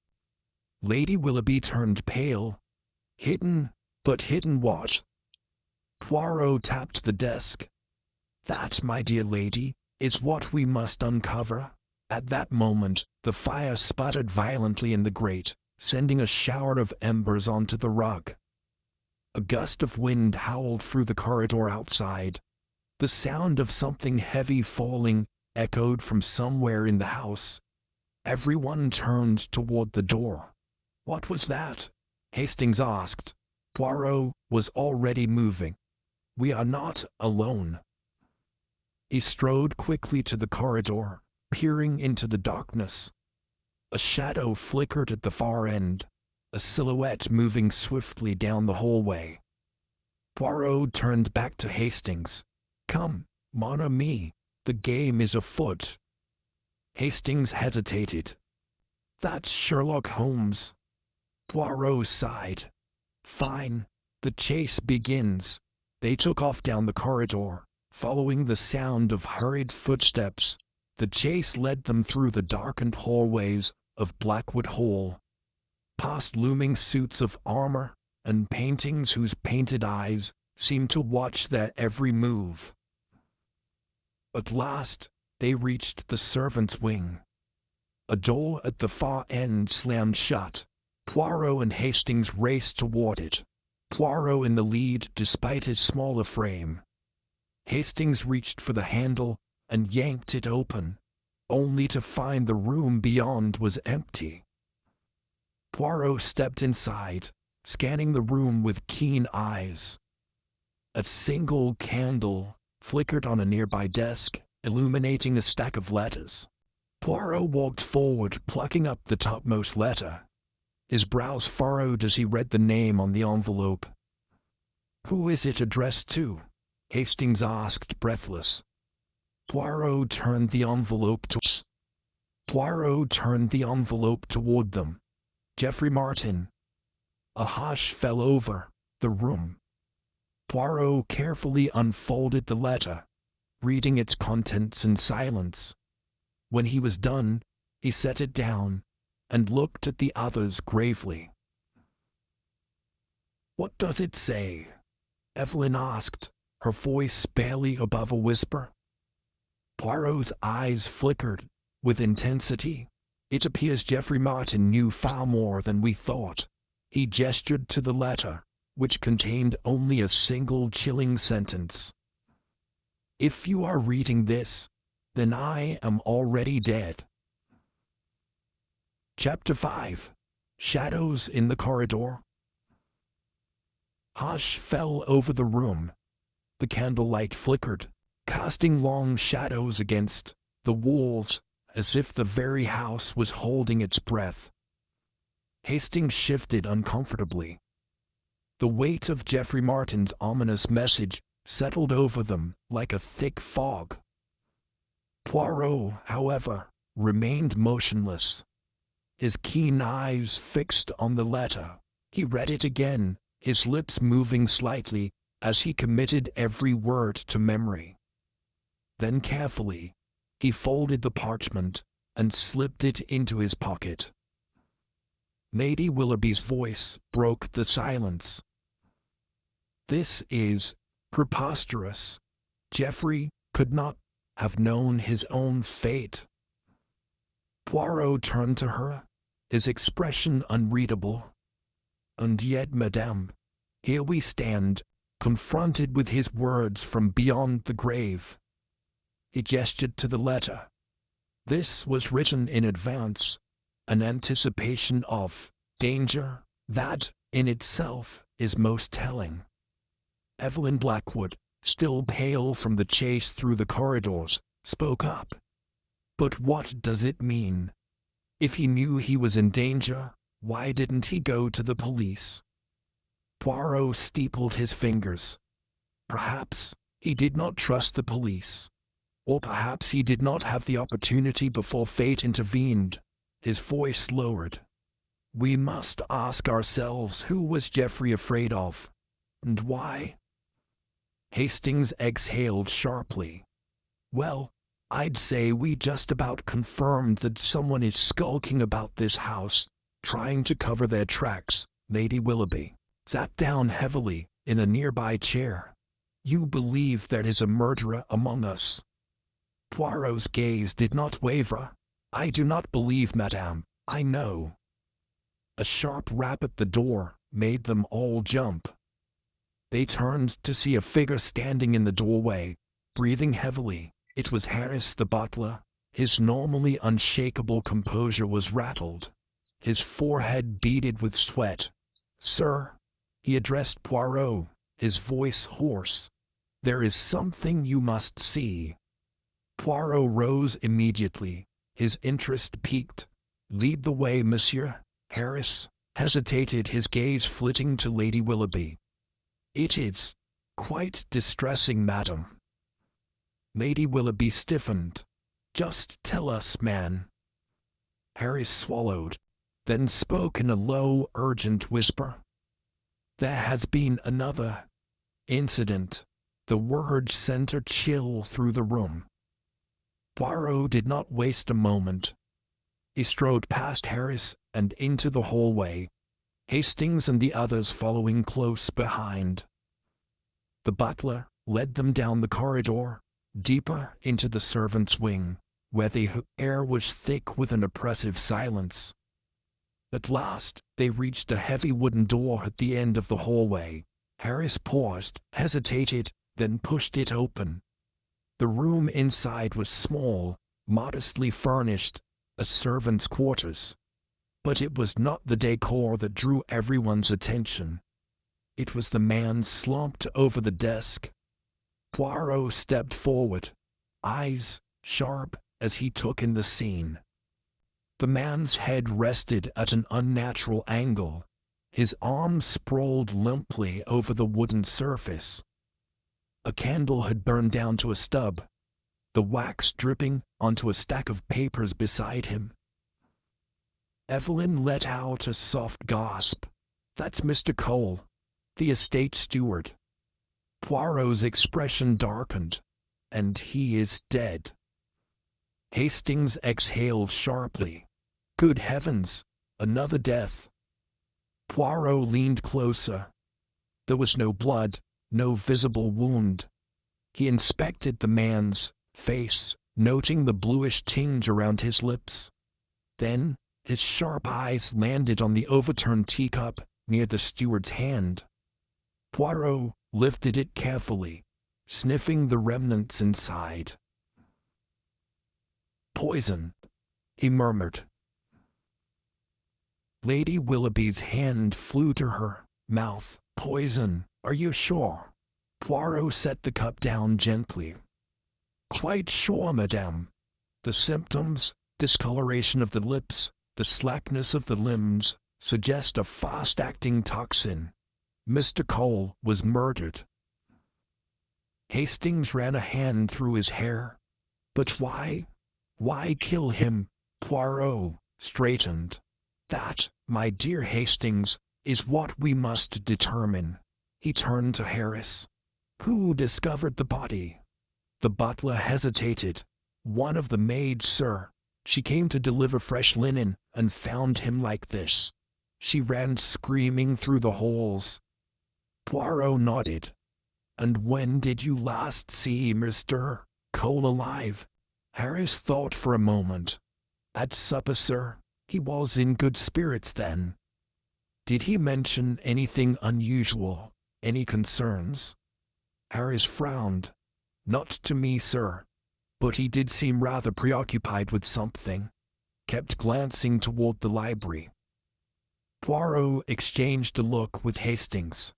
Lady Willoughby turned pale. "Hidden? But hidden what?" Poirot tapped the desk. "That, my dear lady, is what we must uncover." At that moment, the fire sputtered violently in the grate, sending a shower of embers onto the rug. A gust of wind howled through the corridor outside. The sound of something heavy falling echoed from somewhere in the house. Everyone turned toward the door. "What was that?" Hastings asked. Poirot was already moving. "We are not alone." He strode quickly to the corridor, peering into the darkness. A shadow flickered at the far end, a silhouette moving swiftly down the hallway. Poirot turned back to Hastings. "Come, mon ami, the game is afoot." Hastings hesitated. "That's Sherlock Holmes." Poirot sighed. "Fine, the chase begins." They took off down the corridor, following the sound of hurried footsteps. The chase led them through the darkened hallways of Blackwood Hall, past looming suits of armor and paintings whose painted eyes seemed to watch their every move. At last, they reached the servants' wing. A door at the far end slammed shut. Poirot and Hastings raced toward it, Poirot in the lead despite his smaller frame. Hastings reached for the handle and yanked it open, only to find the room beyond was empty. Poirot stepped inside, scanning the room with keen eyes. A single candle flickered on a nearby desk, illuminating a stack of letters. Poirot walked forward, plucking up the topmost letter. His brows furrowed as he read the name on the envelope. "Who is it addressed to?" Hastings asked, breathless. Poirot turned the envelope toward them. "Geoffrey Martin." A hush fell over the room. Poirot carefully unfolded the letter, reading its contents in silence. When he was done, he set it down and looked at the others gravely. "What does it say?" Evelyn asked, her voice barely above a whisper. Poirot's eyes flickered with intensity. "It appears Geoffrey Martin knew far more than we thought." He gestured to the letter, which contained only a single chilling sentence. "If you are reading this, then I am already dead." Chapter 5. Shadows in the Corridor. Hush fell over the room. The candlelight flickered, casting long shadows against the walls, as if the very house was holding its breath. Hastings shifted uncomfortably. The weight of Geoffrey Martin's ominous message settled over them like a thick fog. Poirot, however, remained motionless, his keen eyes fixed on the letter. He read it again, his lips moving slightly as he committed every word to memory. Then carefully, he folded the parchment and slipped it into his pocket. Lady Willoughby's voice broke the silence. "This is preposterous. Geoffrey could not have known his own fate." Poirot turned to her, his expression unreadable. "And yet, madame, here we stand, confronted with his words from beyond the grave." He gestured to the letter. "This was written in advance. an anticipation of danger. That, in itself, is most telling. Evelyn Blackwood, still pale from the chase through the corridors, spoke up. But what does it mean? If he knew he was in danger, why didn't he go to the police? Poirot steepled his fingers. Perhaps he did not trust the police. Or perhaps he did not have the opportunity before fate intervened. His voice lowered. We must ask ourselves, who was Geoffrey afraid of? And why? Hastings exhaled sharply. Well, I'd say we just about confirmed that someone is skulking about this house, trying to cover their tracks. Lady Willoughby sat down heavily in a nearby chair. You believe there is a murderer among us? Poirot's gaze did not waver. I do not believe, madame. I know. A sharp rap at the door made them all jump. They turned to see a figure standing in the doorway, breathing heavily. It was Harris the butler. His normally unshakable composure was rattled. His forehead beaded with sweat. Sir, he addressed Poirot, his voice hoarse. There is something you must see. Poirot rose immediately, his interest piqued. Lead the way, monsieur. Harris hesitated, his gaze flitting to Lady Willoughby. It is quite distressing, madam. Lady Willoughby stiffened. Just tell us, man. Harris swallowed, then spoke in a low, urgent whisper. There has been another incident. The word sent a chill through the room. Poirot did not waste a moment. He strode past Harris and into the hallway, Hastings and the others following close behind. The butler led them down the corridor, deeper into the servants' wing, where the air was thick with an oppressive silence. At last, they reached a heavy wooden door at the end of the hallway. Harris paused, hesitated, then pushed it open. The room inside was small, modestly furnished, a servant's quarters. But it was not the decor that drew everyone's attention. It was the man slumped over the desk. Poirot stepped forward, eyes sharp as he took in the scene. The man's head rested at an unnatural angle. His arms sprawled limply over the wooden surface. A candle had burned down to a stub, the wax dripping onto a stack of papers beside him. Evelyn let out a soft gasp. That's Mr. Cole, the estate steward. Poirot's expression darkened. And he is dead. Hastings exhaled sharply. Good heavens, another death. Poirot leaned closer. There was no blood, no visible wound. He inspected the man's face, noting the bluish tinge around his lips. Then, his sharp eyes landed on the overturned teacup near the steward's hand. Poirot lifted it carefully, sniffing the remnants inside. Poison, he murmured. Lady Willoughby's hand flew to her mouth. Poison, are you sure? Poirot set the cup down gently. Quite sure, madame. The symptoms, discoloration of the lips, the slackness of the limbs, suggest a fast-acting toxin. Mr. Cole was murdered. Hastings ran a hand through his hair. But why? Why kill him? Poirot straightened. That, my dear Hastings, is what we must determine. He turned to Harris. Who discovered the body? The butler hesitated. One of the maids, sir. She came to deliver fresh linen and found him like this. She ran screaming through the halls. Poirot nodded. And when did you last see Mr. Cole alive? Harris thought for a moment. At supper, sir. He was in good spirits then. Did he mention anything unusual? Any concerns? Harris frowned. Not to me, sir. But he did seem rather preoccupied with something. kept glancing toward the library. Poirot exchanged a look with Hastings.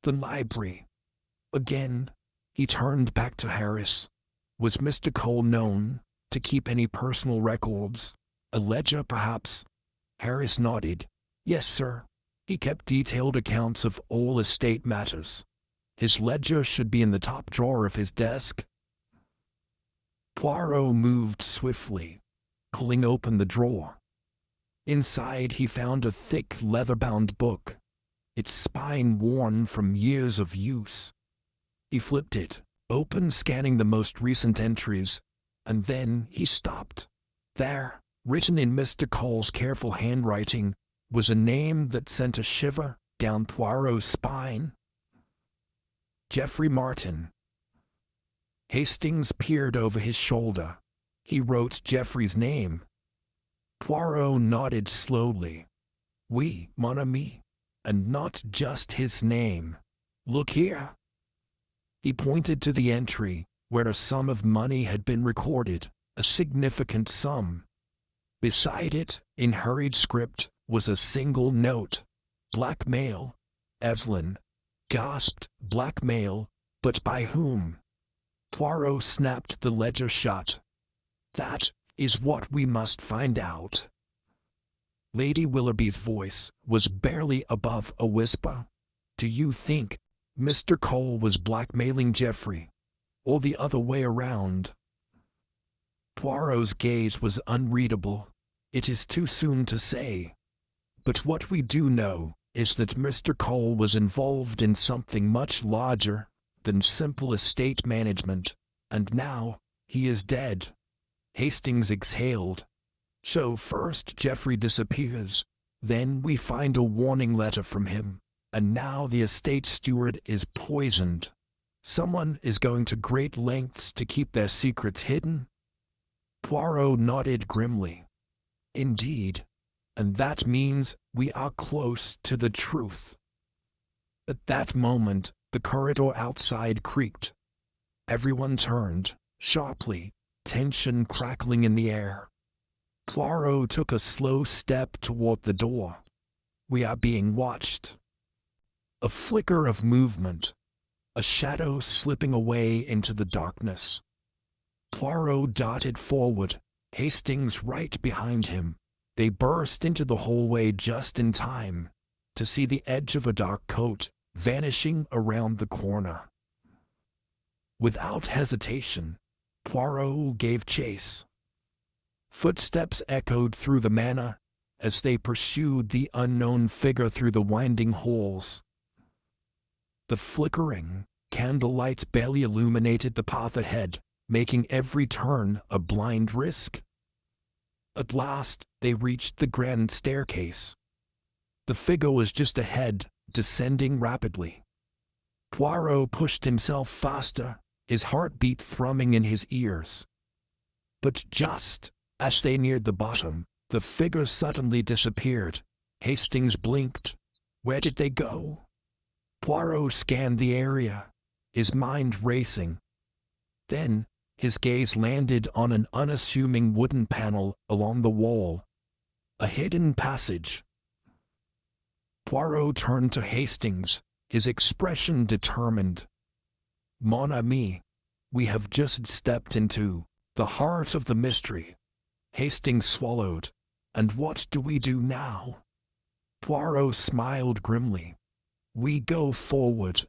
The library. Again, he turned back to Harris. Was Mr. Cole known to keep any personal records? A ledger, perhaps? Harris nodded. Yes, sir. He kept detailed accounts of all estate matters. His ledger should be in the top drawer of his desk. Poirot moved swiftly, pulling open the drawer. Inside he found a thick leather-bound book, its spine worn from years of use. He flipped it open, scanning the most recent entries, and then he stopped. There, written in Mr. Cole's careful handwriting, was a name that sent a shiver down Poirot's spine. Geoffrey Martin. Hastings peered over his shoulder. He wrote Geoffrey's name. Poirot nodded slowly. Oui, mon ami, and not just his name. Look here. He pointed to the entry, where a sum of money had been recorded, a significant sum. Beside it, in hurried script, was a single note. Blackmail. Evelyn gasped. Blackmail? But by whom? Poirot snapped the ledger shut. That is what we must find out. Lady Willoughby's voice was barely above a whisper. Do you think Mr. Cole was blackmailing Geoffrey, or the other way around? Poirot's gaze was unreadable. It is too soon to say. But what we do know is that Mr. Cole was involved in something much larger than simple estate management, and now he is dead. Hastings exhaled. So first Geoffrey disappears, then we find a warning letter from him, and now the estate steward is poisoned. Someone is going to great lengths to keep their secrets hidden? Poirot nodded grimly. Indeed, and that means we are close to the truth. At that moment, the corridor outside creaked. Everyone turned, sharply, tension crackling in the air. Poirot took a slow step toward the door. We are being watched. A flicker of movement, a shadow slipping away into the darkness. Poirot darted forward, Hastings right behind him. They burst into the hallway just in time to see the edge of a dark coat vanishing around the corner. Without hesitation, Poirot gave chase. Footsteps echoed through the manor as they pursued the unknown figure through the winding halls. The flickering candlelight barely illuminated the path ahead, making every turn a blind risk. At last, they reached the grand staircase. The figure was just ahead, descending rapidly. Poirot pushed himself faster, his heartbeat thrumming in his ears. But just as they neared the bottom, the figure suddenly disappeared. Hastings blinked. Where did they go? Poirot scanned the area, his mind racing. Then, his gaze landed on an unassuming wooden panel along the wall. A hidden passage. Poirot turned to Hastings, his expression determined. Mon ami, we have just stepped into the heart of the mystery. Hastings swallowed. And what do we do now? Poirot smiled grimly. We go forward.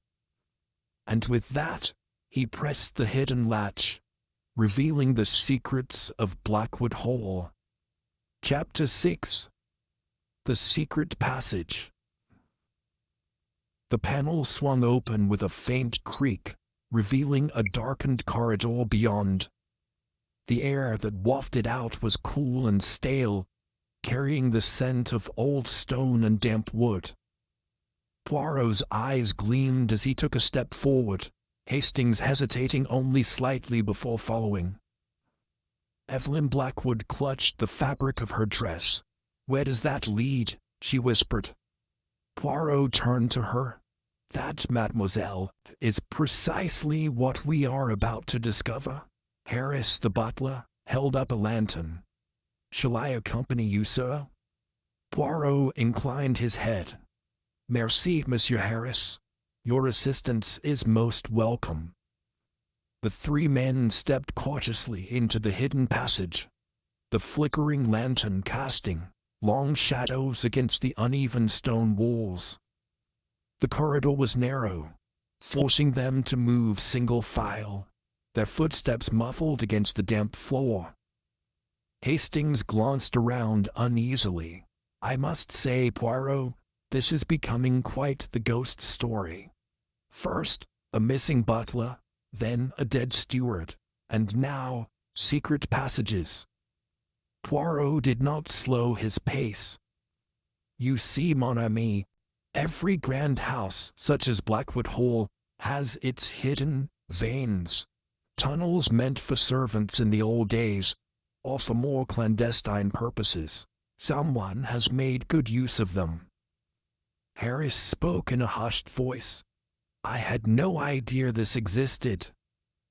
And with that, he pressed the hidden latch, revealing the secrets of Blackwood Hall. Chapter 6. The Secret Passage. The panel swung open with a faint creak, revealing a darkened corridor beyond. The air that wafted out was cool and stale, carrying the scent of old stone and damp wood. Poirot's eyes gleamed as he took a step forward, Hastings hesitating only slightly before following. Evelyn Blackwood clutched the fabric of her dress. Where does that lead? She whispered. Poirot turned to her. That, mademoiselle, is precisely what we are about to discover. Harris, the butler, held up a lantern. Shall I accompany you, sir? Poirot inclined his head. Merci, Monsieur Harris. Your assistance is most welcome. The three men stepped cautiously into the hidden passage, the flickering lantern casting long shadows against the uneven stone walls. The corridor was narrow, forcing them to move single file, their footsteps muffled against the damp floor. Hastings glanced around uneasily. I must say, Poirot, this is becoming quite the ghost story. First, a missing butler, then a dead steward, and now, secret passages. Poirot did not slow his pace. You see, mon ami, every grand house, such as Blackwood Hall, has its hidden veins. Tunnels meant for servants in the old days, or for more clandestine purposes. Someone has made good use of them. Harris spoke in a hushed voice. I had no idea this existed.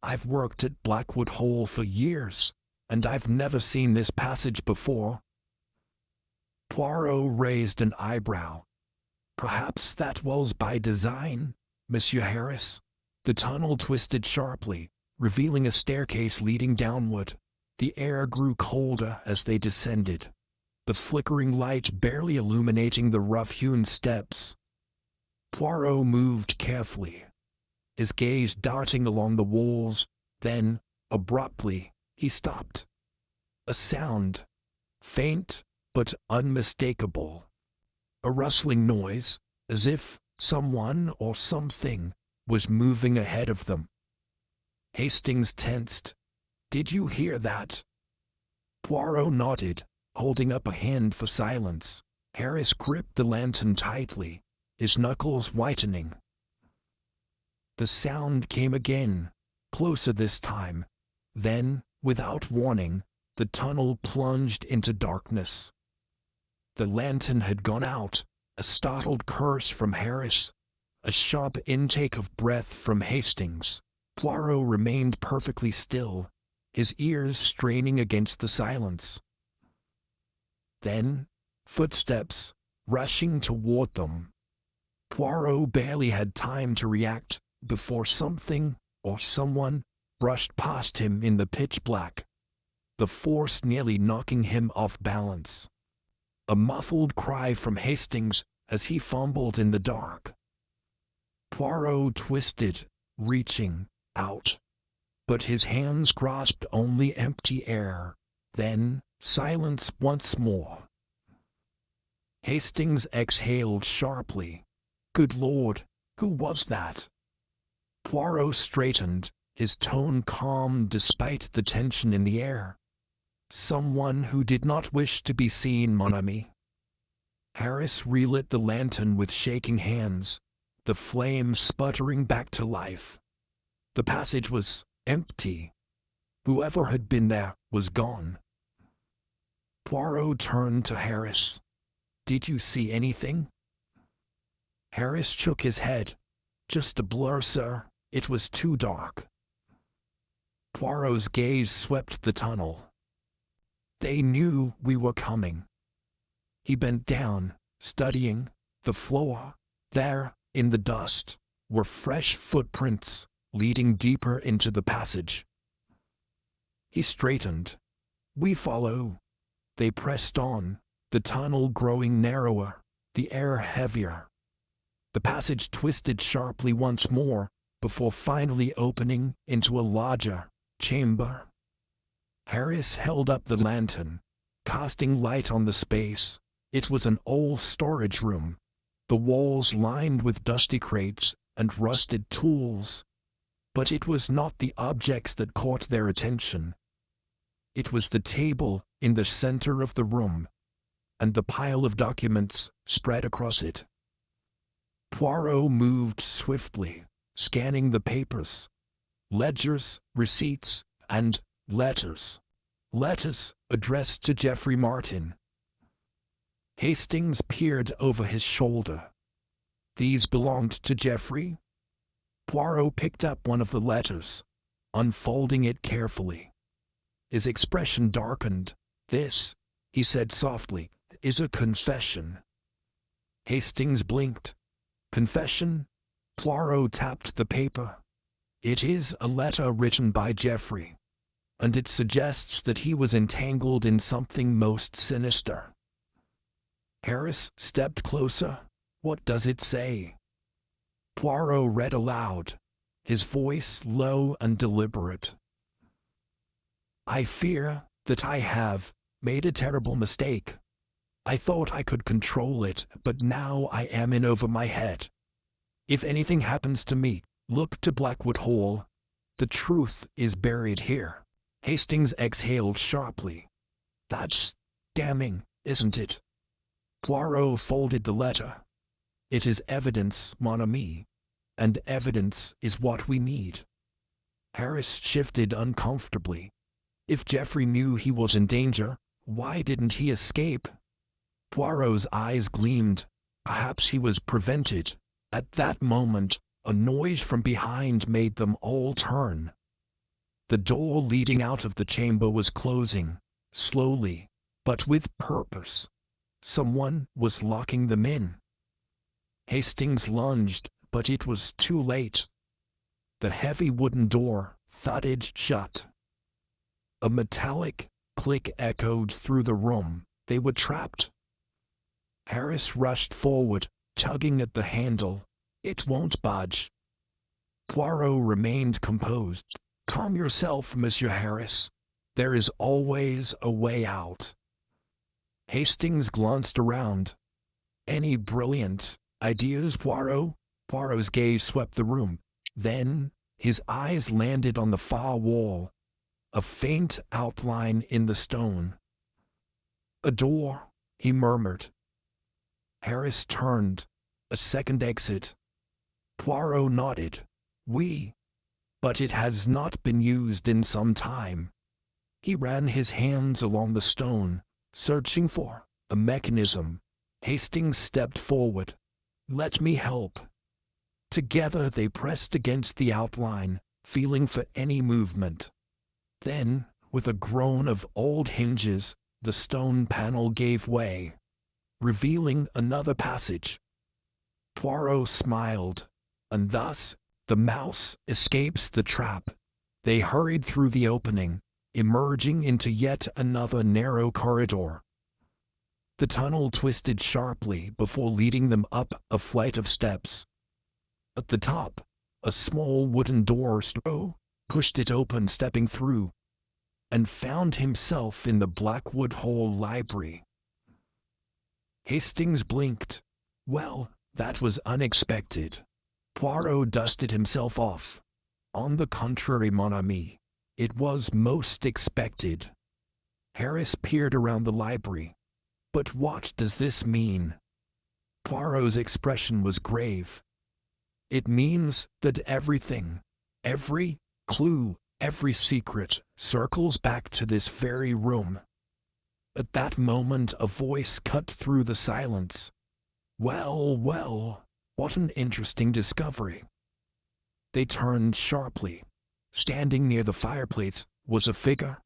I've worked at Blackwood Hall for years, and I've never seen this passage before. Poirot raised an eyebrow. Perhaps that was by design, Monsieur Harris. The tunnel twisted sharply, revealing a staircase leading downward. The air grew colder as they descended, the flickering light barely illuminating the rough-hewn steps. Poirot moved carefully, his gaze darting along the walls. Then, abruptly, he stopped. A sound, faint but unmistakable. A rustling noise, as if someone or something was moving ahead of them. Hastings tensed. Did you hear that? Poirot nodded, holding up a hand for silence. Harris gripped the lantern tightly, his knuckles whitening. The sound came again, closer this time. Then, without warning, the tunnel plunged into darkness. The lantern had gone out, a startled curse from Harris, a sharp intake of breath from Hastings. Poirot remained perfectly still, his ears straining against the silence. Then, footsteps, rushing toward them. Poirot barely had time to react before something or someone brushed past him in the pitch black, the force nearly knocking him off balance. A muffled cry from Hastings as he fumbled in the dark. Poirot twisted, reaching out, but his hands grasped only empty air. Then, silence once more. Hastings exhaled sharply. Good Lord, who was that? Poirot straightened, his tone calm despite the tension in the air. Someone who did not wish to be seen, mon ami. Harris relit the lantern with shaking hands, the flame sputtering back to life. The passage was empty. Whoever had been there was gone. Poirot turned to Harris. Did you see anything? Harris shook his head. Just a blur, sir. It was too dark. Poirot's gaze swept the tunnel. They knew we were coming. He bent down, studying the floor. There, in the dust, were fresh footprints leading deeper into the passage. He straightened. We follow. They pressed on, the tunnel growing narrower, the air heavier. The passage twisted sharply once more, before finally opening into a larger chamber. Harris held up the lantern, casting light on the space. It was an old storage room, the walls lined with dusty crates and rusted tools. But it was not the objects that caught their attention. It was the table in the center of the room, and the pile of documents spread across it. Poirot moved swiftly, scanning the papers. Ledgers, receipts, and letters. Letters addressed to Geoffrey Martin. Hastings peered over his shoulder. These belonged to Geoffrey? Poirot picked up one of the letters, unfolding it carefully. His expression darkened. This he said softly, "is a confession." Hastings blinked. "Confession?" Poirot tapped the paper. "It is a letter written by Geoffrey, and it suggests that he was entangled in something most sinister." Harris stepped closer. "What does it say?" Poirot read aloud, his voice low and deliberate. "I fear that I have made a terrible mistake. I thought I could control it, but now I am in over my head. If anything happens to me, look to Blackwood Hall. The truth is buried here." Hastings exhaled sharply. "That's damning, isn't it?" Poirot folded the letter. "It is evidence, mon ami, and evidence is what we need." Harris shifted uncomfortably. If Geoffrey knew he was in danger, why didn't he escape? Poirot's eyes gleamed. Perhaps he was prevented. At that moment, a noise from behind made them all turn. The door leading out of the chamber was closing, slowly, but with purpose. Someone was locking them in. Hastings lunged, but it was too late. The heavy wooden door thudded shut. A metallic click echoed through the room. They were trapped. Harris rushed forward, tugging at the handle. "It won't budge." Poirot remained composed. "Calm yourself, Monsieur Harris. There is always a way out." Hastings glanced around. "Any brilliant ideas, Poirot?" Poirot's gaze swept the room. Then his eyes landed on the far wall, a faint outline in the stone. "A door," he murmured. Harris turned. "A second exit." Poirot nodded. "Oui, but it has not been used in some time." He ran his hands along the stone, searching for a mechanism. Hastings stepped forward. "Let me help." Together they pressed against the outline, feeling for any movement. Then, with a groan of old hinges, the stone panel gave way, revealing another passage. Poirot smiled. "And thus, the mouse escapes the trap." They hurried through the opening, emerging into yet another narrow corridor. The tunnel twisted sharply before leading them up a flight of steps. At the top, a small wooden door stood. Pushed it open, stepping through, and found himself in the Blackwood Hall library. Hastings blinked. "Well, that was unexpected." Poirot dusted himself off. "On the contrary, mon ami, it was most expected." Harris peered around the library. "But what does this mean?" Poirot's expression was grave. "It means that everything, every clue, every secret, circles back to this very room." At that moment a voice cut through the silence. "Well, well, what an interesting discovery." They turned sharply. Standing near the fireplace was a figure.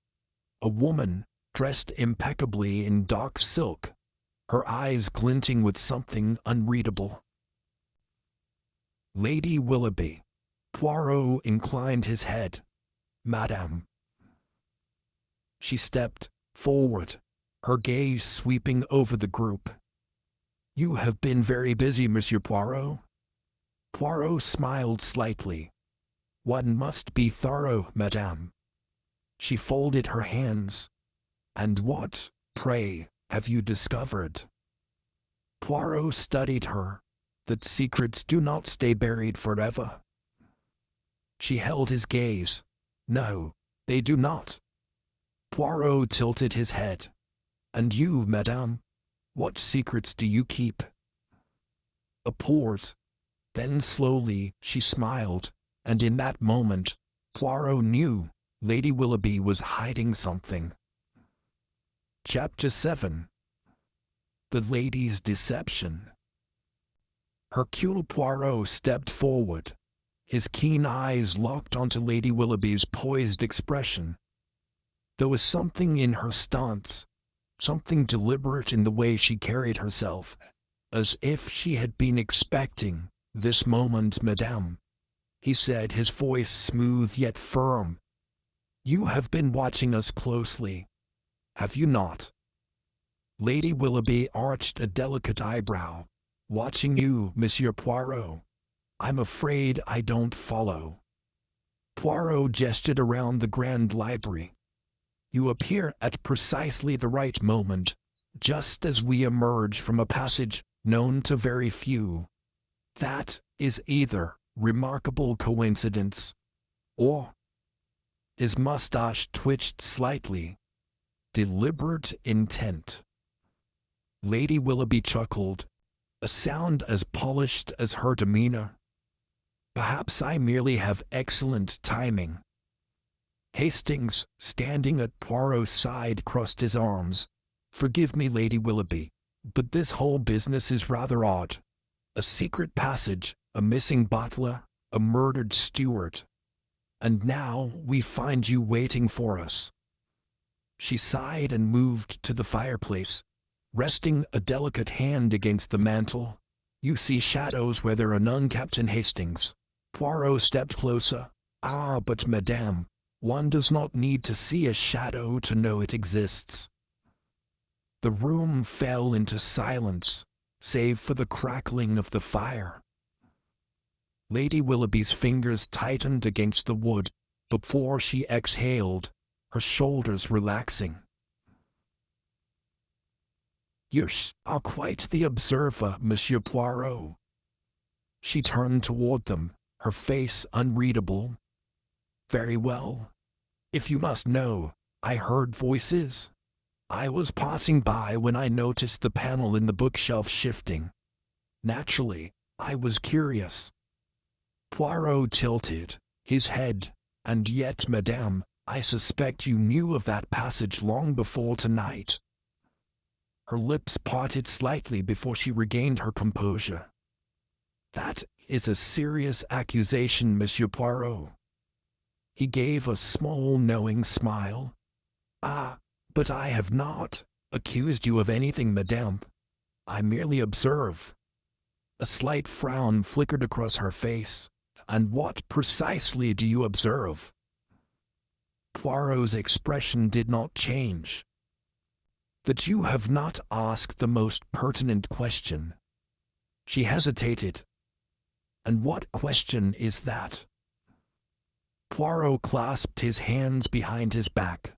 A woman, dressed impeccably in dark silk, her eyes glinting with something unreadable. "Lady Willoughby." Poirot inclined his head. "Madame." She stepped forward, her gaze sweeping over the group. "You have been very busy, Monsieur Poirot." Poirot smiled slightly. "One must be thorough, madame." She folded her hands. "And what, pray, have you discovered?" Poirot studied her. "That secrets do not stay buried forever." She held his gaze. "No, they do not." Poirot tilted his head. "And you, madame, what secrets do you keep?" A pause. Then slowly she smiled, and in that moment, Poirot knew Lady Willoughby was hiding something. Chapter 7. The Lady's Deception. Hercule Poirot stepped forward, his keen eyes locked onto Lady Willoughby's poised expression. There was something in her stance, something deliberate in the way she carried herself, as if she had been expecting this moment. "Madame," he said, his voice smooth yet firm, "you have been watching us closely, have you not?" Lady Willoughby arched a delicate eyebrow. "Watching you, Monsieur Poirot? I'm afraid I don't follow." Poirot gestured around the grand library. "You appear at precisely the right moment, just as we emerge from a passage known to very few. That is either remarkable coincidence, or—" his mustache twitched slightly, "deliberate intent." Lady Willoughby chuckled, a sound as polished as her demeanor. "Perhaps I merely have excellent timing." Hastings, standing at Poirot's side, crossed his arms. "Forgive me, Lady Willoughby, but this whole business is rather odd. A secret passage, a missing butler, a murdered steward. And now we find you waiting for us." She sighed and moved to the fireplace, resting a delicate hand against the mantel. "You see shadows where there are none, Captain Hastings." Poirot stepped closer. "Ah, but madame, one does not need to see a shadow to know it exists." The room fell into silence, save for the crackling of the fire. Lady Willoughby's fingers tightened against the wood before she exhaled, her shoulders relaxing. "You are quite the observer, Monsieur Poirot." She turned toward them, her face unreadable. "Very well. If you must know, I heard voices. I was passing by when I noticed the panel in the bookshelf shifting. Naturally, I was curious." Poirot tilted his head. "And yet, madame, I suspect you knew of that passage long before tonight." Her lips parted slightly before she regained her composure. "That is a serious accusation, Monsieur Poirot." He gave a small knowing smile. "Ah, but I have not accused you of anything, madame. I merely observe." A slight frown flickered across her face. "And what precisely do you observe?" Poirot's expression did not change. "That you have not asked the most pertinent question." She hesitated. "And what question is that?" Poirot clasped his hands behind his back.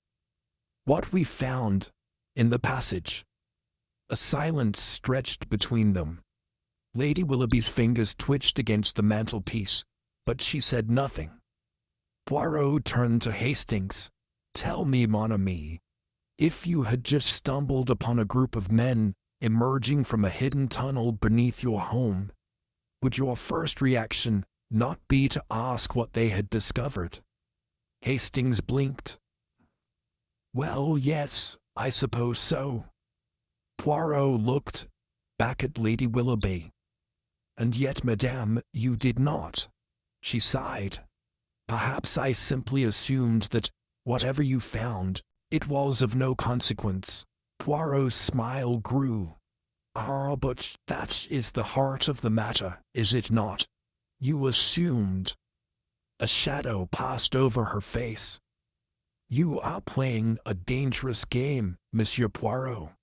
"What we found in the passage." A silence stretched between them. Lady Willoughby's fingers twitched against the mantelpiece, but she said nothing. Poirot turned to Hastings. "Tell me, mon ami, if you had just stumbled upon a group of men emerging from a hidden tunnel beneath your home, would your first reaction not be to ask what they had discovered?" Hastings blinked. "Well, yes, I suppose so." Poirot looked back at Lady Willoughby. "And yet, madame, you did not." She sighed. "Perhaps I simply assumed that, whatever you found, it was of no consequence." Poirot's smile grew. "Ah, but that is the heart of the matter, is it not? You assumed." A shadow passed over her face. "You are playing a dangerous game, Monsieur Poirot."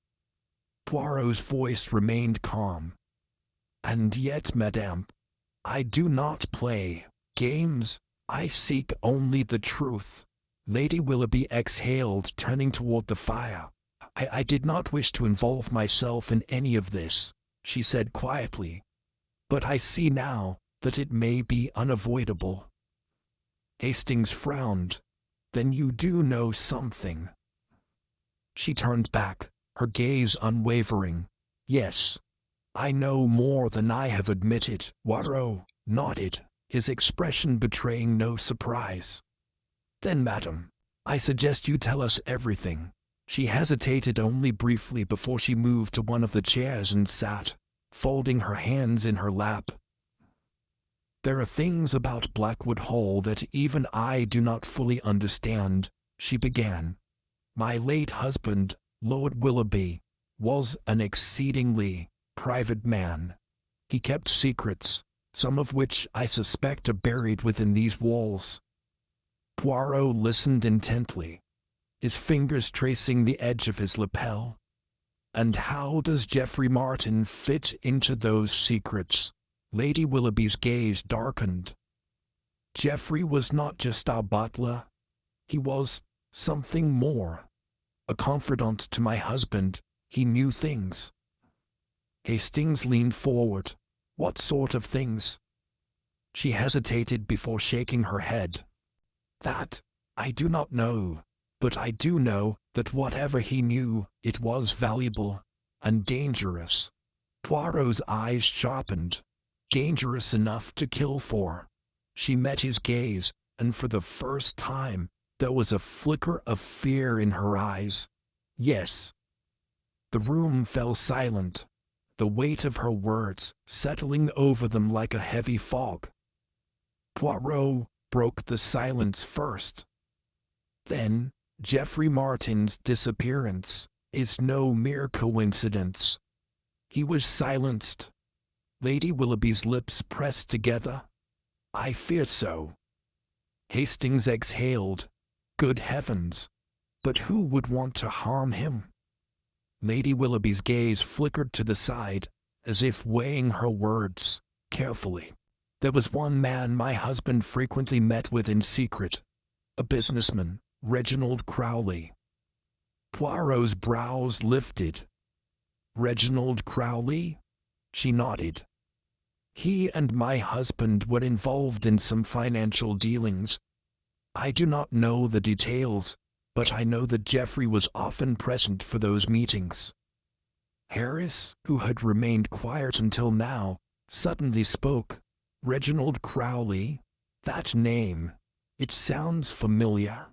Poirot's voice remained calm. "And yet, madame, I do not play games. I seek only the truth." Lady Willoughby exhaled, turning toward the fire. I did not wish to involve myself in any of this," she said quietly. "But I see now that it may be unavoidable." Hastings frowned. "Then you do know something." She turned back, her gaze unwavering. "Yes, I know more than I have admitted." Poirot nodded, his expression betraying no surprise. "Then, madam, I suggest you tell us everything." She hesitated only briefly before she moved to one of the chairs and sat, folding her hands in her lap. "There are things about Blackwood Hall that even I do not fully understand," she began. "My late husband Lord Willoughby was an exceedingly private man. He kept secrets, some of which I suspect are buried within these walls. Poirot listened intently, his fingers tracing the edge of his lapel. And how does Geoffrey Martin fit into those secrets? Lady Willoughby's gaze darkened. Geoffrey was not just our butler. He was something more. A confidant to my husband. He knew things. Hastings leaned forward. What sort of things? She hesitated before shaking her head. That I do not know, but I do know that whatever he knew, it was valuable and dangerous. Poirot's eyes sharpened. Dangerous enough to kill for. She met his gaze, and for the first time, there was a flicker of fear in her eyes. Yes. The room fell silent, the weight of her words settling over them like a heavy fog. Poirot broke the silence first. Then, Geoffrey Martin's disappearance is no mere coincidence. He was silenced. Lady Willoughby's lips pressed together. I feared so. Hastings exhaled. Good heavens! But who would want to harm him? Lady Willoughby's gaze flickered to the side, as if weighing her words carefully. There was one man my husband frequently met with in secret. A businessman, Reginald Crowley. Poirot's brows lifted. Reginald Crowley? She nodded. He and my husband were involved in some financial dealings. I do not know the details, but I know that Geoffrey was often present for those meetings. Harris, who had remained quiet until now, suddenly spoke. Reginald Crowley? That name. It sounds familiar.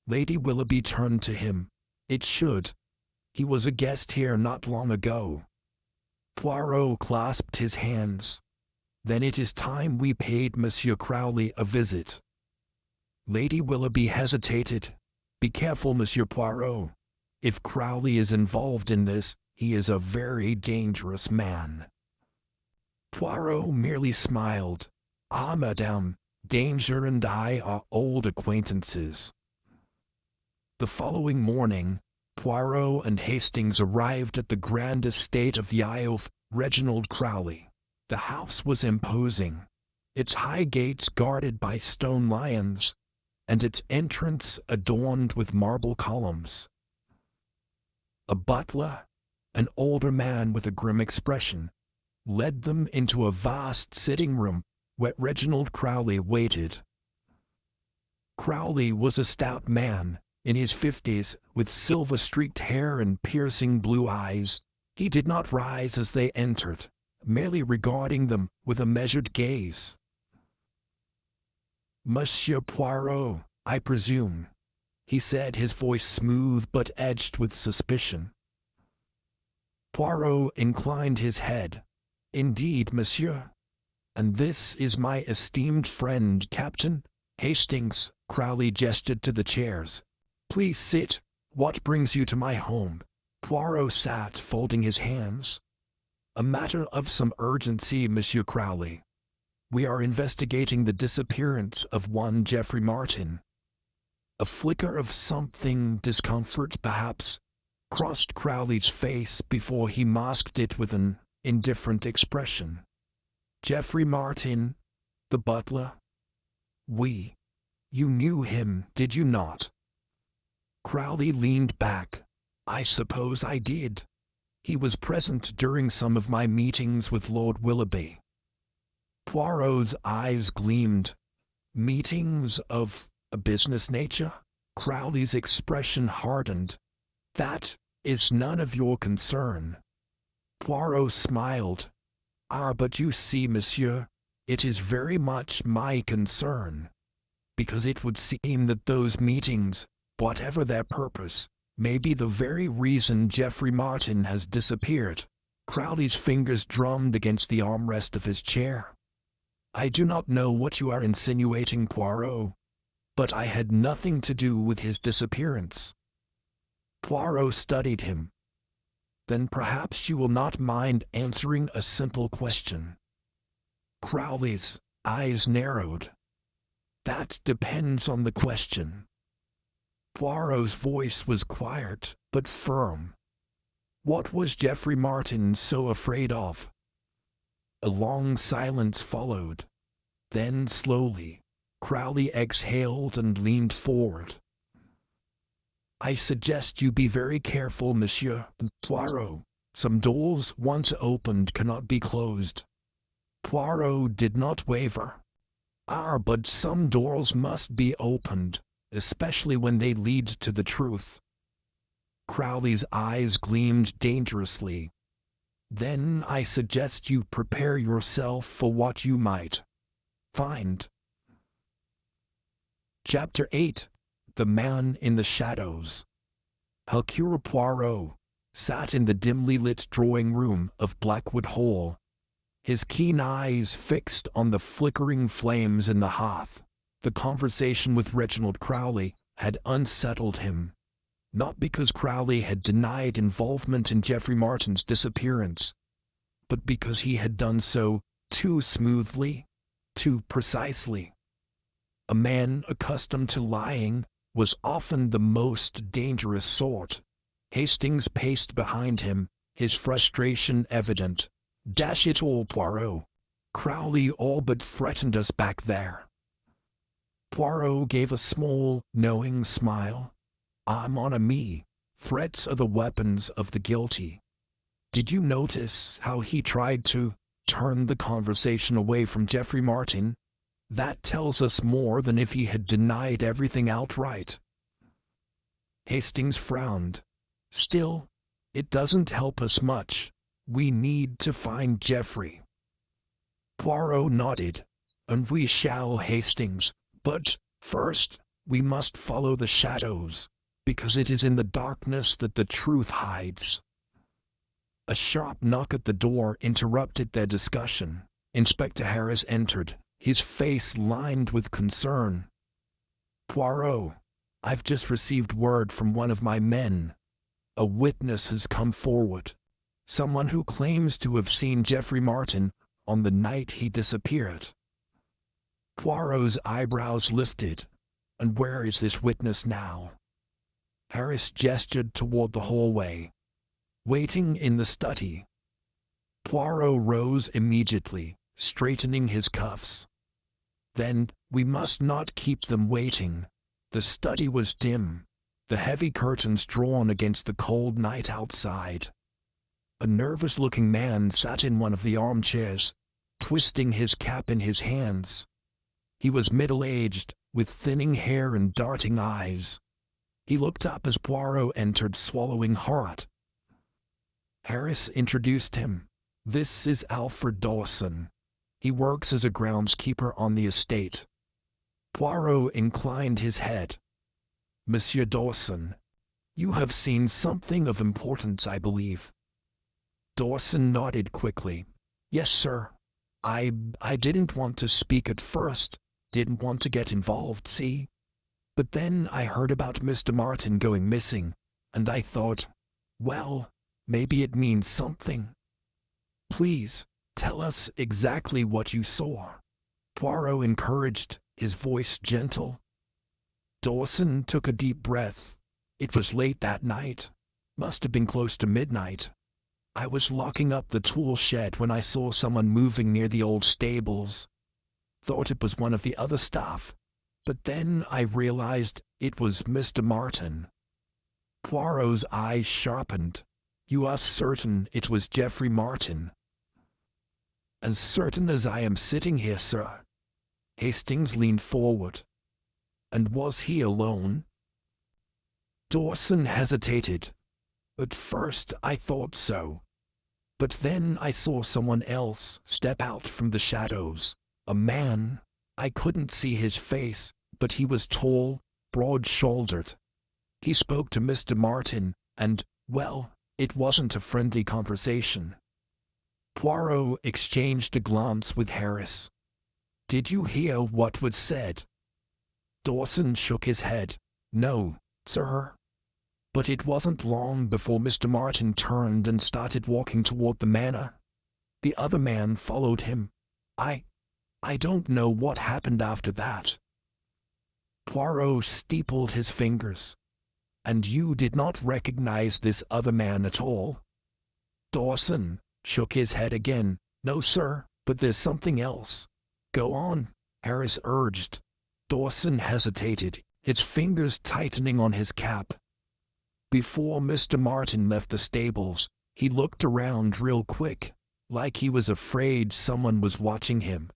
Lady Willoughby turned to him. It should. He was a guest here not long ago. Poirot clasped his hands. Then it is time we paid Monsieur Crowley a visit. Lady Willoughby hesitated. Be careful, Monsieur Poirot. If Crowley is involved in this, he is a very dangerous man. Poirot merely smiled. Ah, madame, danger and I are old acquaintances. The following morning, Poirot and Hastings arrived at the grand estate of the Eye of Reginald Crowley. The house was imposing, its high gates guarded by stone lions, and its entrance adorned with marble columns. A butler, an older man with a grim expression, led them into a vast sitting room where Reginald Crowley waited. Crowley was a stout man, in his 50s, with silver-streaked hair and piercing blue eyes. He did not rise as they entered, merely regarding them with a measured gaze. Monsieur Poirot, I presume, he said, his voice smooth but edged with suspicion. Poirot inclined his head. Indeed, monsieur. And this is my esteemed friend, Captain Hastings. Crowley gestured to the chairs. Please sit. What brings you to my home? Poirot sat, folding his hands. A matter of some urgency, Monsieur Crowley. We are investigating the disappearance of one Geoffrey Martin. A flicker of something, discomfort perhaps, crossed Crowley's face before he masked it with an indifferent expression. Geoffrey Martin, the butler? You knew him, did you not? Crowley leaned back. I suppose I did. He was present during some of my meetings with Lord Willoughby. Poirot's eyes gleamed. Meetings of a business nature? Crowley's expression hardened. That is none of your concern. Poirot smiled. Ah, but you see, monsieur, it is very much my concern. Because it would seem that those meetings, whatever their purpose, may be the very reason Geoffrey Martin has disappeared. Crowley's fingers drummed against the armrest of his chair. I do not know what you are insinuating, Poirot, but I had nothing to do with his disappearance. Poirot studied him. Then perhaps you will not mind answering a simple question. Crowley's eyes narrowed. That depends on the question. Poirot's voice was quiet but firm. What was Geoffrey Martin so afraid of? A long silence followed. Then slowly, Crowley exhaled and leaned forward. I suggest you be very careful, Monsieur Poirot. Some doors once opened cannot be closed. Poirot did not waver. But some doors must be opened, especially when they lead to the truth. Crowley's eyes gleamed dangerously. Then I suggest you prepare yourself for what you might find. Chapter 8. The Man in the Shadows. Hercule Poirot sat in the dimly lit drawing room of Blackwood Hall, his keen eyes fixed on the flickering flames in the hearth. The conversation with Reginald Crowley had unsettled him, not because Crowley had denied involvement in Geoffrey Martin's disappearance, but because he had done so too smoothly, too precisely. A man accustomed to lying was often the most dangerous sort. Hastings paced behind him, his frustration evident. Dash it all, Poirot. Crowley all but threatened us back there. Poirot gave a small, knowing smile. I'm on me. Threats are the weapons of the guilty. Did you notice how he tried to turn the conversation away from Geoffrey Martin? That tells us more than if he had denied everything outright. Hastings frowned. Still, it doesn't help us much. We need to find Geoffrey. Poirot nodded. And we shall, Hastings. But, first, we must follow the shadows, because it is in the darkness that the truth hides. A sharp knock at the door interrupted their discussion. Inspector Harris entered, his face lined with concern. Poirot, I've just received word from one of my men. A witness has come forward. Someone who claims to have seen Geoffrey Martin on the night he disappeared. Poirot's eyebrows lifted. And where is this witness now? Harris gestured toward the hallway. Waiting in the study. Poirot rose immediately, straightening his cuffs. Then, we must not keep them waiting. The study was dim, the heavy curtains drawn against the cold night outside. A nervous-looking man sat in one of the armchairs, twisting his cap in his hands. He was middle-aged, with thinning hair and darting eyes. He looked up as Poirot entered, swallowing hard. Harris introduced him. This is Alfred Dawson. He works as a groundskeeper on the estate. Poirot inclined his head. Monsieur Dawson, you have seen something of importance, I believe. Dawson nodded quickly. Yes, sir. I didn't want to speak at first. Didn't want to get involved, see? But then I heard about Mr. Martin going missing, and I thought, well, maybe it means something. Please, tell us exactly what you saw. Poirot encouraged, his voice gentle. Dawson took a deep breath. It was late that night. Must have been close to midnight. I was locking up the tool shed when I saw someone moving near the old stables. Thought it was one of the other staff. But then I realized it was Mr. Martin. Poirot's eyes sharpened. You are certain it was Geoffrey Martin? As certain as I am sitting here, sir. Hastings leaned forward. And was he alone? Dawson hesitated. At first I thought so. But then I saw someone else step out from the shadows. A man. I couldn't see his face, but he was tall, broad-shouldered. He spoke to Mr. Martin, and, well, it wasn't a friendly conversation. Poirot exchanged a glance with Harris. Did you hear what was said? Dawson shook his head. No, sir. But it wasn't long before Mr. Martin turned and started walking toward the manor. The other man followed him. I don't know what happened after that. Poirot steepled his fingers. And you did not recognize this other man at all? Dawson shook his head again. No, sir, but there's something else. Go on, Harris urged. Dawson hesitated, his fingers tightening on his cap. Before Mr. Martin left the stables, he looked around real quick, like he was afraid someone was watching him.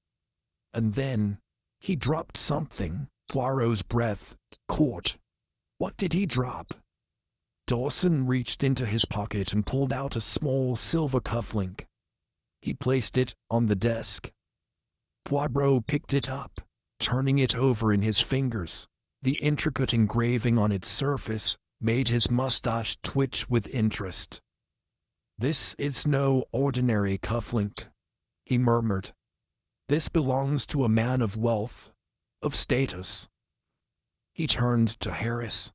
And then, he dropped something. Poirot's breath caught. What did he drop? Dawson reached into his pocket and pulled out a small silver cufflink. He placed it on the desk. Poirot picked it up, turning it over in his fingers. The intricate engraving on its surface made his mustache twitch with interest. This is no ordinary cufflink, he murmured. This belongs to a man of wealth, of status. He turned to Harris.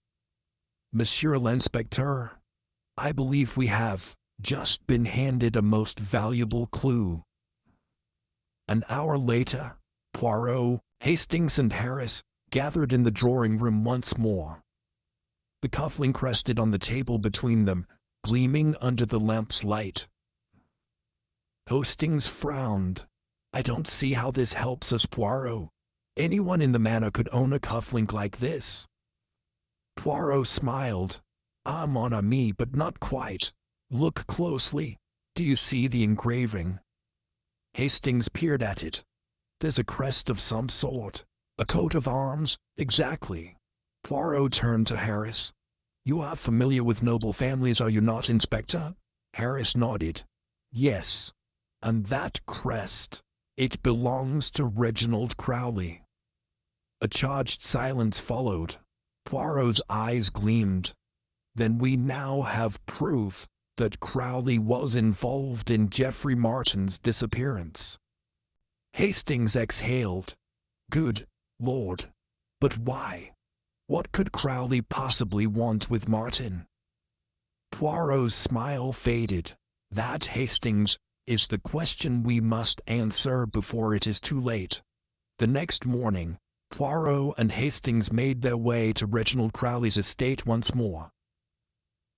Monsieur l'Inspecteur, I believe we have just been handed a most valuable clue. An hour later, Poirot, Hastings and Harris gathered in the drawing room once more. The cufflink rested on the table between them, gleaming under the lamp's light. Hastings frowned. I don't see how this helps us, Poirot. Anyone in the manor could own a cufflink like this. Poirot smiled. Mon ami, but not quite. Look closely. Do you see the engraving? Hastings peered at it. There's a crest of some sort. A coat of arms, exactly. Poirot turned to Harris. You are familiar with noble families, are you not, Inspector? Harris nodded. Yes. And that crest, it belongs to Reginald Crowley. A charged silence followed. Poirot's eyes gleamed. Then we now have proof that Crowley was involved in Geoffrey Martin's disappearance. Hastings exhaled. Good Lord. But why? What could Crowley possibly want with Martin? Poirot's smile faded. That, Hastings, is the question we must answer before it is too late. The next morning, Poirot and Hastings made their way to Reginald Crowley's estate once more.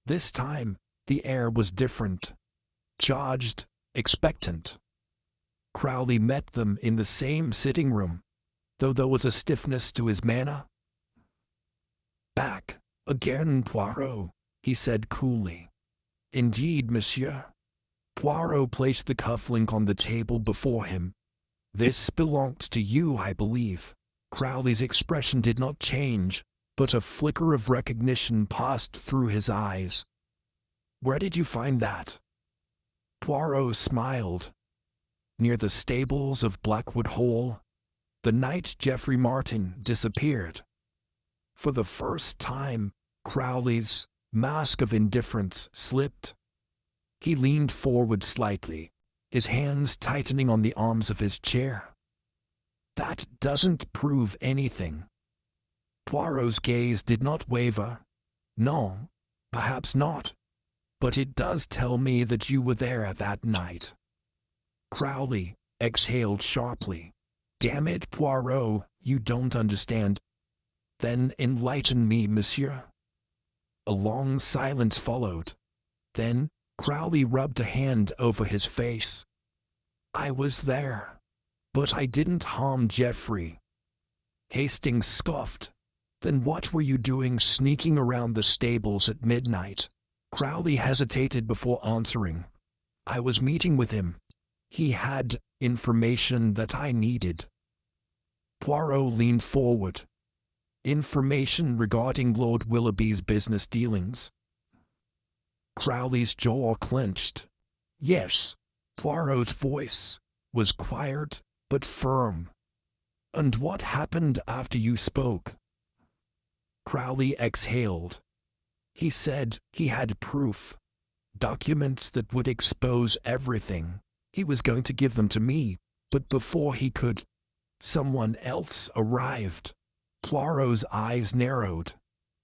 This time, the air was different. Charged, expectant. Crowley met them in the same sitting room, though there was a stiffness to his manner. Back again, Poirot, he said coolly. Indeed, monsieur. Poirot placed the cufflink on the table before him. This belongs to you, I believe. Crowley's expression did not change, but a flicker of recognition passed through his eyes. Where did you find that? Poirot smiled. Near the stables of Blackwood Hall, the night Geoffrey Martin disappeared. For the first time, Crowley's mask of indifference slipped. He leaned forward slightly, his hands tightening on the arms of his chair. That doesn't prove anything. Poirot's gaze did not waver. No, perhaps not. But it does tell me that you were there that night. Crowley exhaled sharply. Damn it, Poirot, you don't understand. Then enlighten me, monsieur. A long silence followed. Then Crowley rubbed a hand over his face. I was there, but I didn't harm Geoffrey. Hastings scoffed. Then what were you doing sneaking around the stables at midnight? Crowley hesitated before answering. I was meeting with him. He had information that I needed. Poirot leaned forward. Information regarding Lord Willoughby's business dealings. Crowley's jaw clenched. Yes, Poirot's voice was quiet but firm. And what happened after you spoke? Crowley exhaled. He said he had proof. Documents that would expose everything. He was going to give them to me, but before he could, someone else arrived. Poirot's eyes narrowed.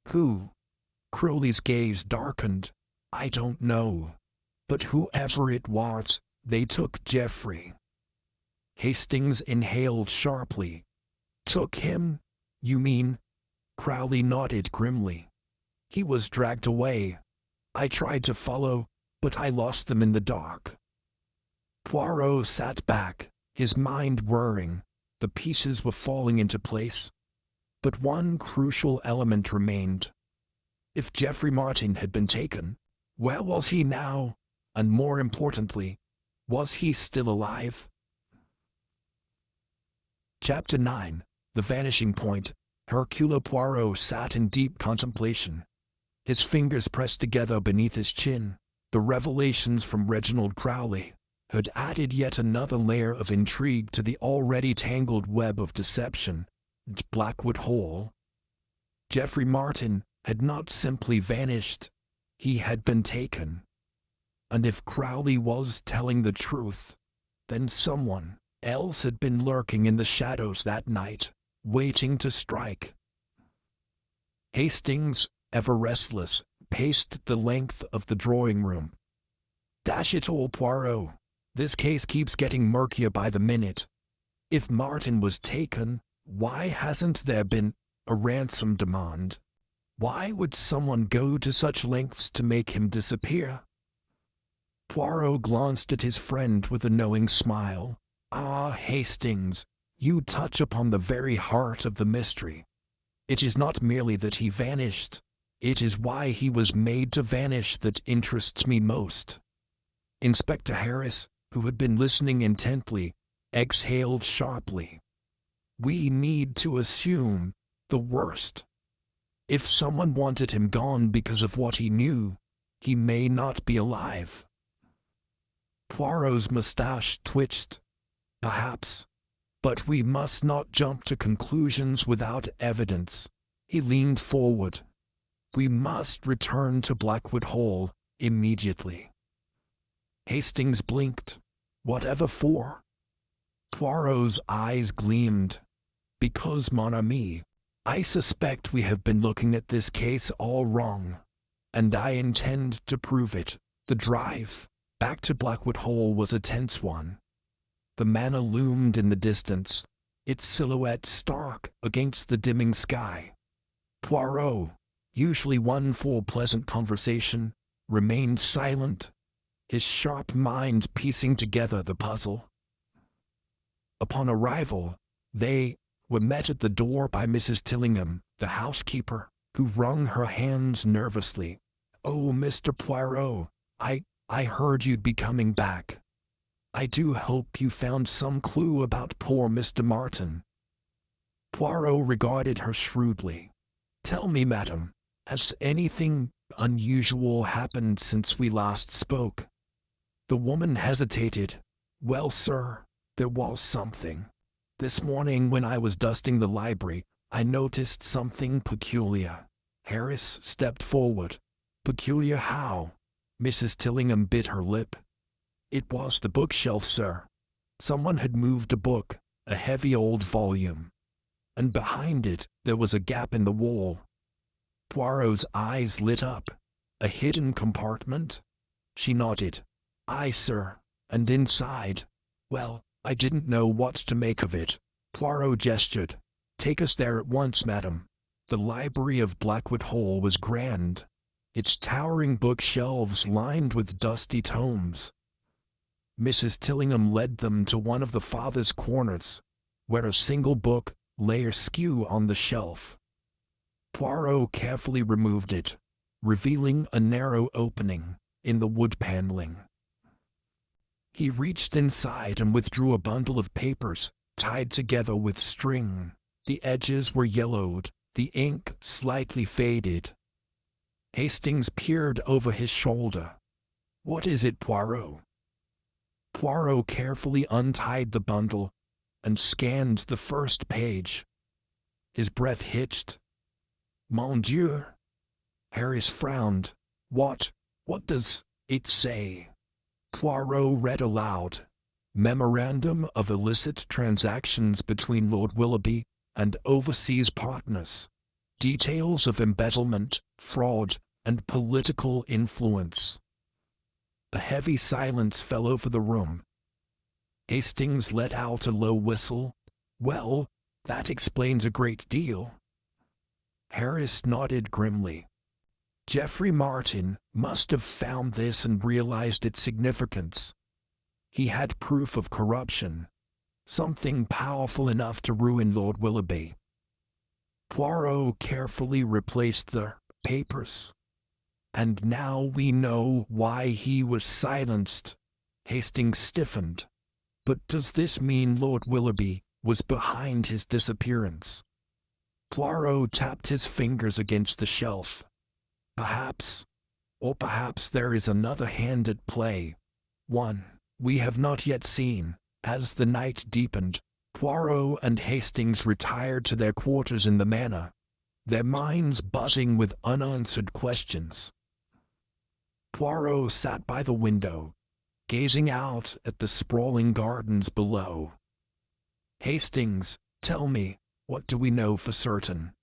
Who? Crowley's gaze darkened. "I don't know. But whoever it was, they took Geoffrey." Hastings inhaled sharply. "Took him? You mean?" Crowley nodded grimly. "He was dragged away. I tried to follow, but I lost them in the dark." Poirot sat back, his mind whirring. The pieces were falling into place. But one crucial element remained. If Geoffrey Martin had been taken, where was he now? And more importantly, was he still alive? Chapter 9. The Vanishing Point. Hercule Poirot sat in deep contemplation. His fingers pressed together beneath his chin. The revelations from Reginald Crowley had added yet another layer of intrigue to the already tangled web of deception at Blackwood Hall. Geoffrey Martin had not simply vanished, he had been taken. And if Crowley was telling the truth, then someone else had been lurking in the shadows that night, waiting to strike. Hastings, ever restless, paced the length of the drawing room. "Dash it all, Poirot. This case keeps getting murkier by the minute. If Martin was taken, why hasn't there been a ransom demand? Why would someone go to such lengths to make him disappear?" Poirot glanced at his friend with a knowing smile. "Ah, Hastings, you touch upon the very heart of the mystery. It is not merely that he vanished, it is why he was made to vanish that interests me most." Inspector Harris, who had been listening intently, exhaled sharply. "We need to assume the worst. If someone wanted him gone because of what he knew, he may not be alive." Poirot's mustache twitched. "Perhaps. But we must not jump to conclusions without evidence." He leaned forward. "We must return to Blackwood Hall immediately." Hastings blinked. "Whatever for?" Poirot's eyes gleamed. "Because, mon ami, I suspect we have been looking at this case all wrong, and I intend to prove it." The drive back to Blackwood Hall was a tense one. The manor loomed in the distance, its silhouette stark against the dimming sky. Poirot, usually one for pleasant conversation, remained silent, his sharp mind piecing together the puzzle. Upon arrival, they were met at the door by Mrs. Tillingham, the housekeeper, who wrung her hands nervously. "Oh, Mr. Poirot, I heard you'd be coming back. I do hope you found some clue about poor Mr. Martin." Poirot regarded her shrewdly. "Tell me, madam, has anything unusual happened since we last spoke?" The woman hesitated. "Well, sir, there was something. This morning when I was dusting the library, I noticed something peculiar." Harris stepped forward. "Peculiar how?" Mrs. Tillingham bit her lip. "It was the bookshelf, sir. Someone had moved a book, a heavy old volume. And behind it, there was a gap in the wall." Poirot's eyes lit up. "A hidden compartment?" She nodded. "Aye, sir. And inside, well, I didn't know what to make of it." Poirot gestured. "Take us there at once, madam." The library of Blackwood Hall was grand, its towering bookshelves lined with dusty tomes. Mrs. Tillingham led them to one of the farthest corners, where a single book lay askew on the shelf. Poirot carefully removed it, revealing a narrow opening in the wood paneling. He reached inside and withdrew a bundle of papers, tied together with string. The edges were yellowed, the ink slightly faded. Hastings peered over his shoulder. "What is it, Poirot?" Poirot carefully untied the bundle and scanned the first page. His breath hitched. "Mon Dieu!" Harris frowned. What does it say?" Poirot read aloud. "Memorandum of illicit transactions between Lord Willoughby and overseas partners." details of embezzlement, fraud, and political influence. A heavy silence fell over the room. Hastings let out a low whistle. "Well, that explains a great deal." Harris nodded grimly. Geoffrey Martin must have found this and realized its significance. He had proof of corruption, something powerful enough to ruin Lord Willoughby. Poirot carefully replaced the papers. "And now we know why he was silenced." Hastings stiffened. "But does this mean Lord Willoughby was behind his disappearance?" Poirot tapped his fingers against the shelf. "Perhaps. Or perhaps there is another hand at play. One we have not yet seen." As the night deepened, Poirot and Hastings retired to their quarters in the manor, their minds buzzing with unanswered questions. Poirot sat by the window, gazing out at the sprawling gardens below. "Hastings, tell me, what do we know for certain?"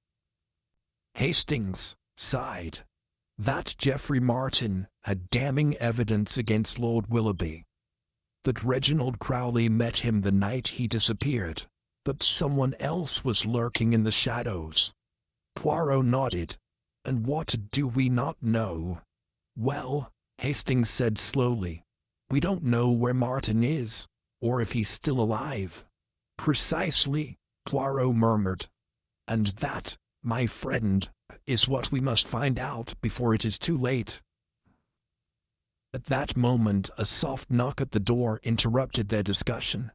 Hastings sighed. That Geoffrey Martin had damning evidence against Lord Willoughby. That Reginald Crowley met him the night he disappeared. That someone else was lurking in the shadows. Poirot nodded. "And what do we not know?" "Well," Hastings said slowly, "we don't know where Martin is, or if he's still alive." "Precisely," Poirot murmured. "And that, my friend, is what we must find out before it is too late." At that moment, a soft knock at the door interrupted their discussion.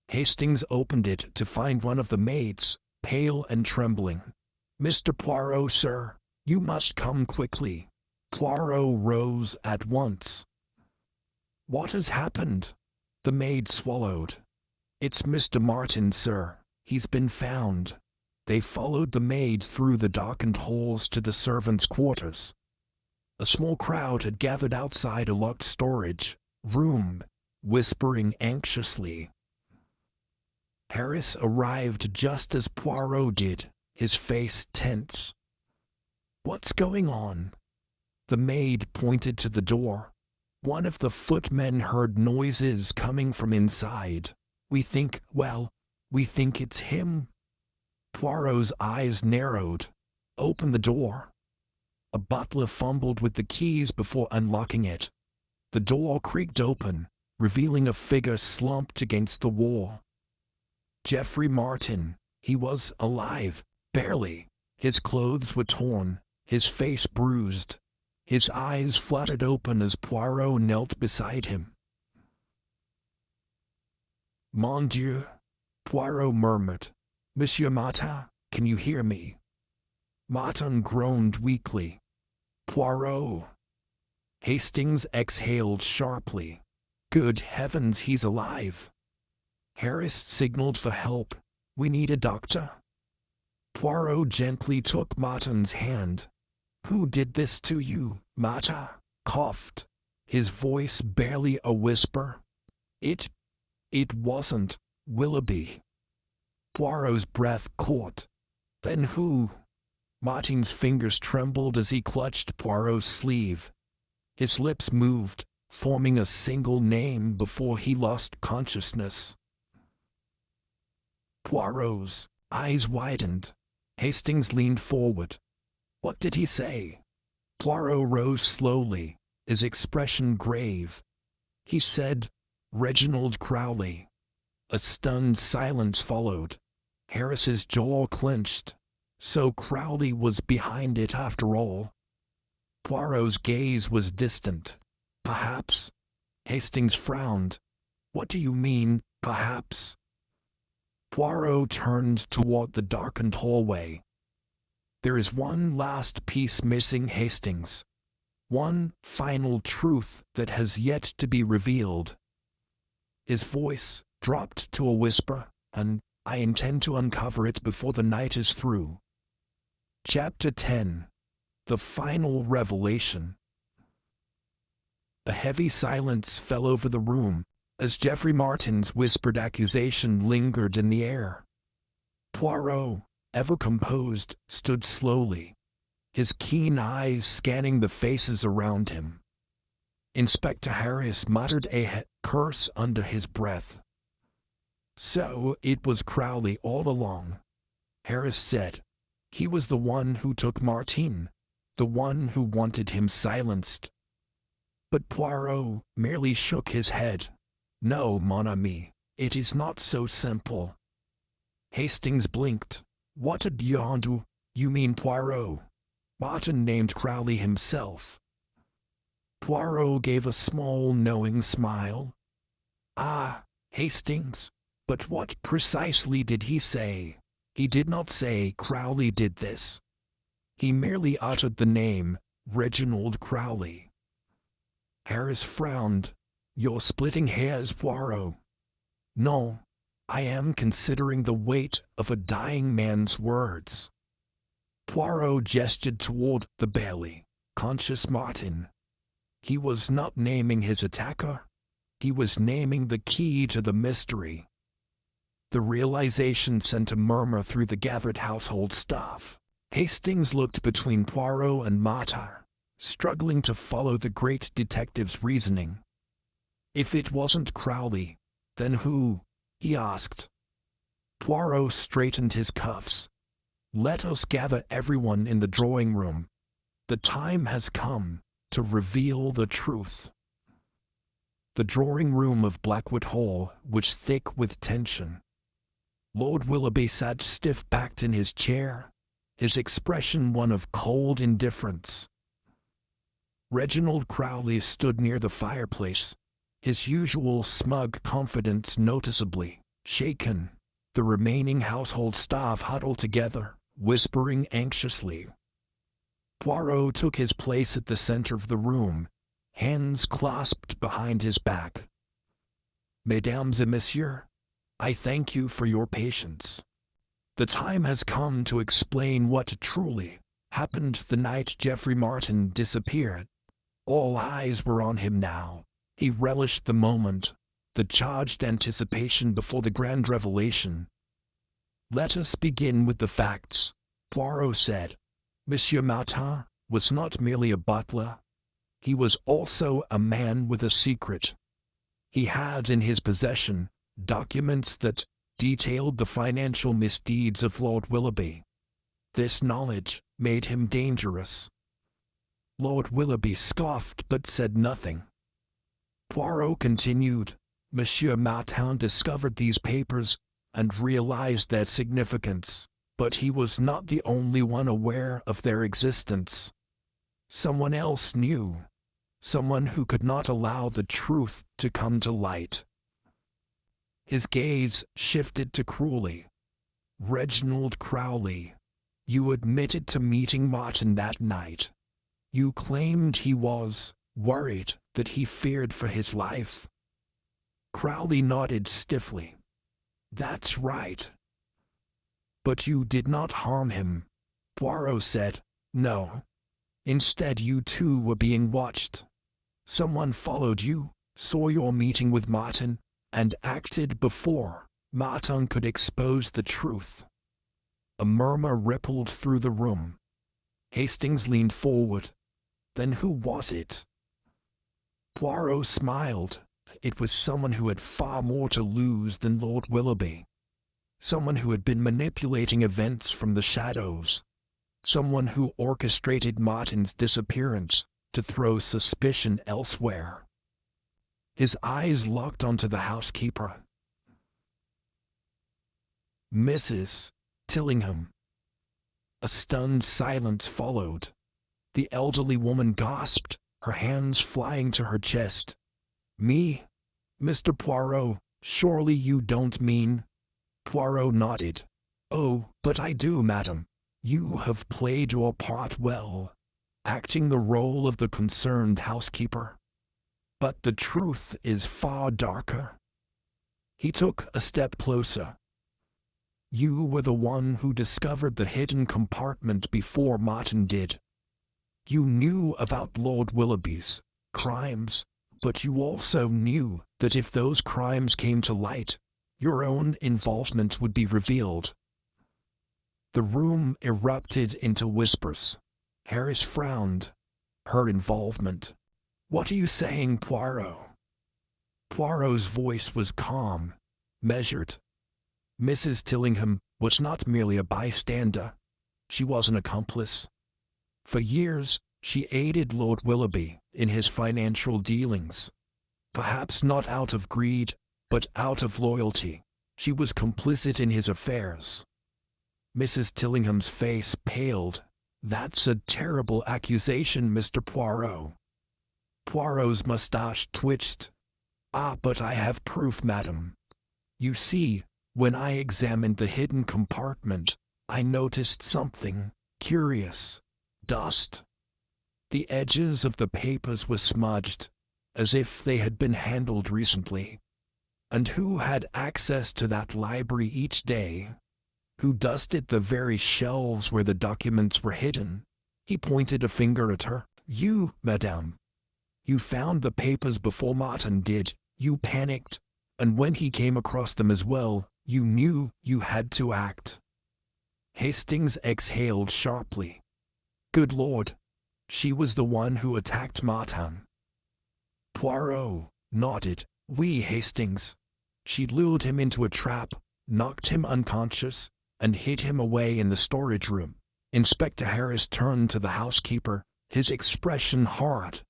Hastings opened it to find one of the maids, pale and trembling. "Mr. Poirot, sir, you must come quickly." Poirot rose at once. "What has happened?" The maid swallowed. "It's Mr. Martin, sir. He's been found." They followed the maid through the darkened halls to the servants' quarters. A small crowd had gathered outside a locked storage room, whispering anxiously. Harris arrived just as Poirot did, his face tense. "What's going on?" The maid pointed to the door. "One of the footmen heard noises coming from inside. We think it's him." Poirot's eyes narrowed. "Open the door." A butler fumbled with the keys before unlocking it. The door creaked open, revealing a figure slumped against the wall. Geoffrey Martin. He was alive, barely. His clothes were torn, his face bruised. His eyes fluttered open as Poirot knelt beside him. "Mon Dieu," Poirot murmured. "Monsieur Martin, can you hear me?" Martin groaned weakly. "Poirot." Hastings exhaled sharply. "Good heavens, he's alive." Harris signaled for help. "We need a doctor." Poirot gently took Martin's hand. "Who did this to you?" Martin coughed, his voice barely a whisper. It wasn't Willoughby." Poirot's breath caught. "Then who?" Martin's fingers trembled as he clutched Poirot's sleeve. His lips moved, forming a single name before he lost consciousness. Poirot's eyes widened. Hastings leaned forward. "What did he say?" Poirot rose slowly, his expression grave. "He said, Reginald Crowley." A stunned silence followed. Harris's jaw clenched. So Crowley was behind it after all. Poirot's gaze was distant. "Perhaps?" Hastings frowned. "What do you mean, perhaps?" Poirot turned toward the darkened hallway. "There is one last piece missing, Hastings. One final truth that has yet to be revealed." His voice dropped to a whisper, "and I intend to uncover it before the night is through." Chapter 10. The Final Revelation. A heavy silence fell over the room as Geoffrey Martin's whispered accusation lingered in the air. "Poirot," ever composed, stood slowly, his keen eyes scanning the faces around him. Inspector Harris muttered a curse under his breath. So it was Crowley all along, Harris said. He was the one who took Martin, the one who wanted him silenced. But Poirot merely shook his head. No, mon ami, it is not so simple. Hastings blinked. What a diantre, you mean Poirot? Martin named Crowley himself. Poirot gave a small knowing smile. Ah, Hastings, but what precisely did he say? He did not say Crowley did this. He merely uttered the name, Reginald Crowley. Harris frowned. You're splitting hairs, Poirot. No, I am considering the weight of a dying man's words. Poirot gestured toward the bailey, conscious Martin. He was not naming his attacker. He was naming the key to the mystery. The realization sent a murmur through the gathered household staff. Hastings looked between Poirot and Martin, struggling to follow the great detective's reasoning. If it wasn't Crowley, then who? He asked. Poirot straightened his cuffs. Let us gather everyone in the drawing room. The time has come to reveal the truth. The drawing room of Blackwood Hall was thick with tension. Lord Willoughby sat stiff-backed in his chair, his expression one of cold indifference. Reginald Crowley stood near the fireplace, his usual smug confidence noticeably shaken. The remaining household staff huddled together, whispering anxiously. Poirot took his place at the center of the room, hands clasped behind his back. Mesdames et messieurs, I thank you for your patience. The time has come to explain what truly happened the night Geoffrey Martin disappeared. All eyes were on him now. He relished the moment, the charged anticipation before the grand revelation. Let us begin with the facts, Poirot said. Monsieur Martin was not merely a butler. He was also a man with a secret. He had in his possession documents that detailed the financial misdeeds of Lord Willoughby. This knowledge made him dangerous. Lord Willoughby scoffed but said nothing. Poirot continued. Monsieur Martin discovered these papers and realized their significance, but he was not the only one aware of their existence. Someone else knew, someone who could not allow the truth to come to light. His gaze shifted to Crowley. Reginald Crowley, you admitted to meeting Martin that night. You claimed he was worried, that he feared for his life. Crowley nodded stiffly. That's right. But you did not harm him, Poirot said. No. Instead, you two were being watched. Someone followed you, saw your meeting with Martin, and acted before Martin could expose the truth. A murmur rippled through the room. Hastings leaned forward. Then who was it? Poirot smiled. It was someone who had far more to lose than Lord Willoughby. Someone who had been manipulating events from the shadows. Someone who orchestrated Martin's disappearance to throw suspicion elsewhere. His eyes locked onto the housekeeper. Mrs. Tillingham. A stunned silence followed. The elderly woman gasped, her hands flying to her chest. Me? Mr. Poirot, surely you don't mean? Poirot nodded. Oh, but I do, madam. You have played your part well, acting the role of the concerned housekeeper. But the truth is far darker. He took a step closer. You were the one who discovered the hidden compartment before Martin did. You knew about Lord Willoughby's crimes, but you also knew that if those crimes came to light, your own involvement would be revealed. The room erupted into whispers. Harris frowned. Her involvement. "What are you saying, Poirot?" Poirot's voice was calm, measured. Mrs. Tillingham was not merely a bystander. She was an accomplice. For years, she aided Lord Willoughby in his financial dealings. Perhaps not out of greed, but out of loyalty. She was complicit in his affairs. Mrs. Tillingham's face paled. "That's a terrible accusation, Mr. Poirot." Poirot's mustache twitched. "Ah, but I have proof, madam. You see, when I examined the hidden compartment, I noticed something curious. Dust. The edges of the papers were smudged, as if they had been handled recently. And who had access to that library each day? Who dusted the very shelves where the documents were hidden?" He pointed a finger at her. "You, madame. You found the papers before Martin did. You panicked, and when he came across them as well, you knew you had to act." Hastings exhaled sharply. Good Lord. She was the one who attacked Martin. Poirot nodded. "Oui, Hastings. She lured him into a trap, knocked him unconscious, and hid him away in the storage room." Inspector Harris turned to the housekeeper, his expression hard.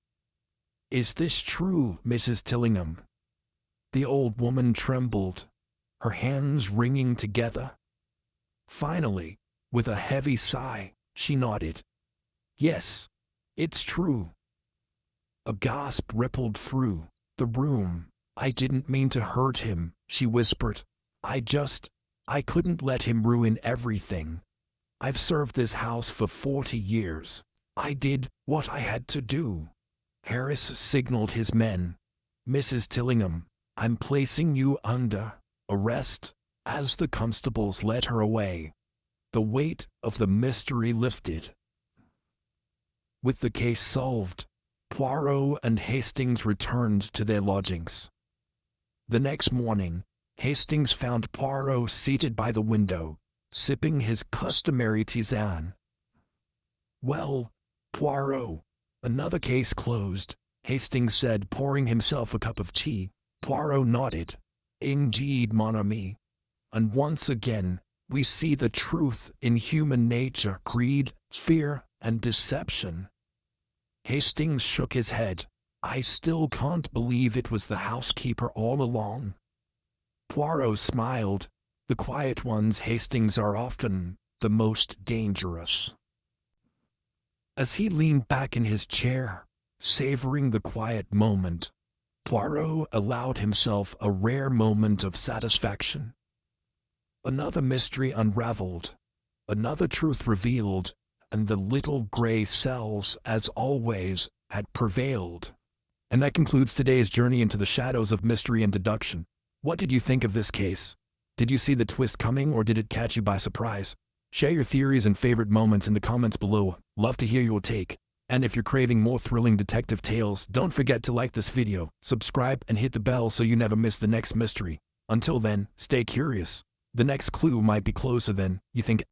"Is this true, Mrs. Tillingham?" The old woman trembled, her hands wringing together. Finally, with a heavy sigh, she nodded. "Yes, it's true." A gasp rippled through the room. "I didn't mean to hurt him," she whispered. I couldn't let him ruin everything. I've served this house for 40 years. I did what I had to do." Harris signaled his men. "Mrs. Tillingham, I'm placing you under arrest." As the constables led her away, the weight of the mystery lifted. With the case solved, Poirot and Hastings returned to their lodgings. The next morning, Hastings found Poirot seated by the window, sipping his customary tisane. "Well, Poirot, another case closed," Hastings said, pouring himself a cup of tea. Poirot nodded. "Indeed, mon ami. And once again, we see the truth in human nature, greed, fear, and deception." Hastings shook his head. "I still can't believe it was the housekeeper all along." Poirot smiled. "The quiet ones, Hastings, are often the most dangerous." As he leaned back in his chair, savoring the quiet moment, Poirot allowed himself a rare moment of satisfaction. Another mystery unraveled, another truth revealed, and the little gray cells, as always, had prevailed. And that concludes today's journey into the shadows of mystery and deduction. What did you think of this case? Did you see the twist coming, or did it catch you by surprise? Share your theories and favorite moments in the comments below. Love to hear your take. And if you're craving more thrilling detective tales, don't forget to like this video, subscribe, and hit the bell so you never miss the next mystery. Until then, stay curious. The next clue might be closer than you think.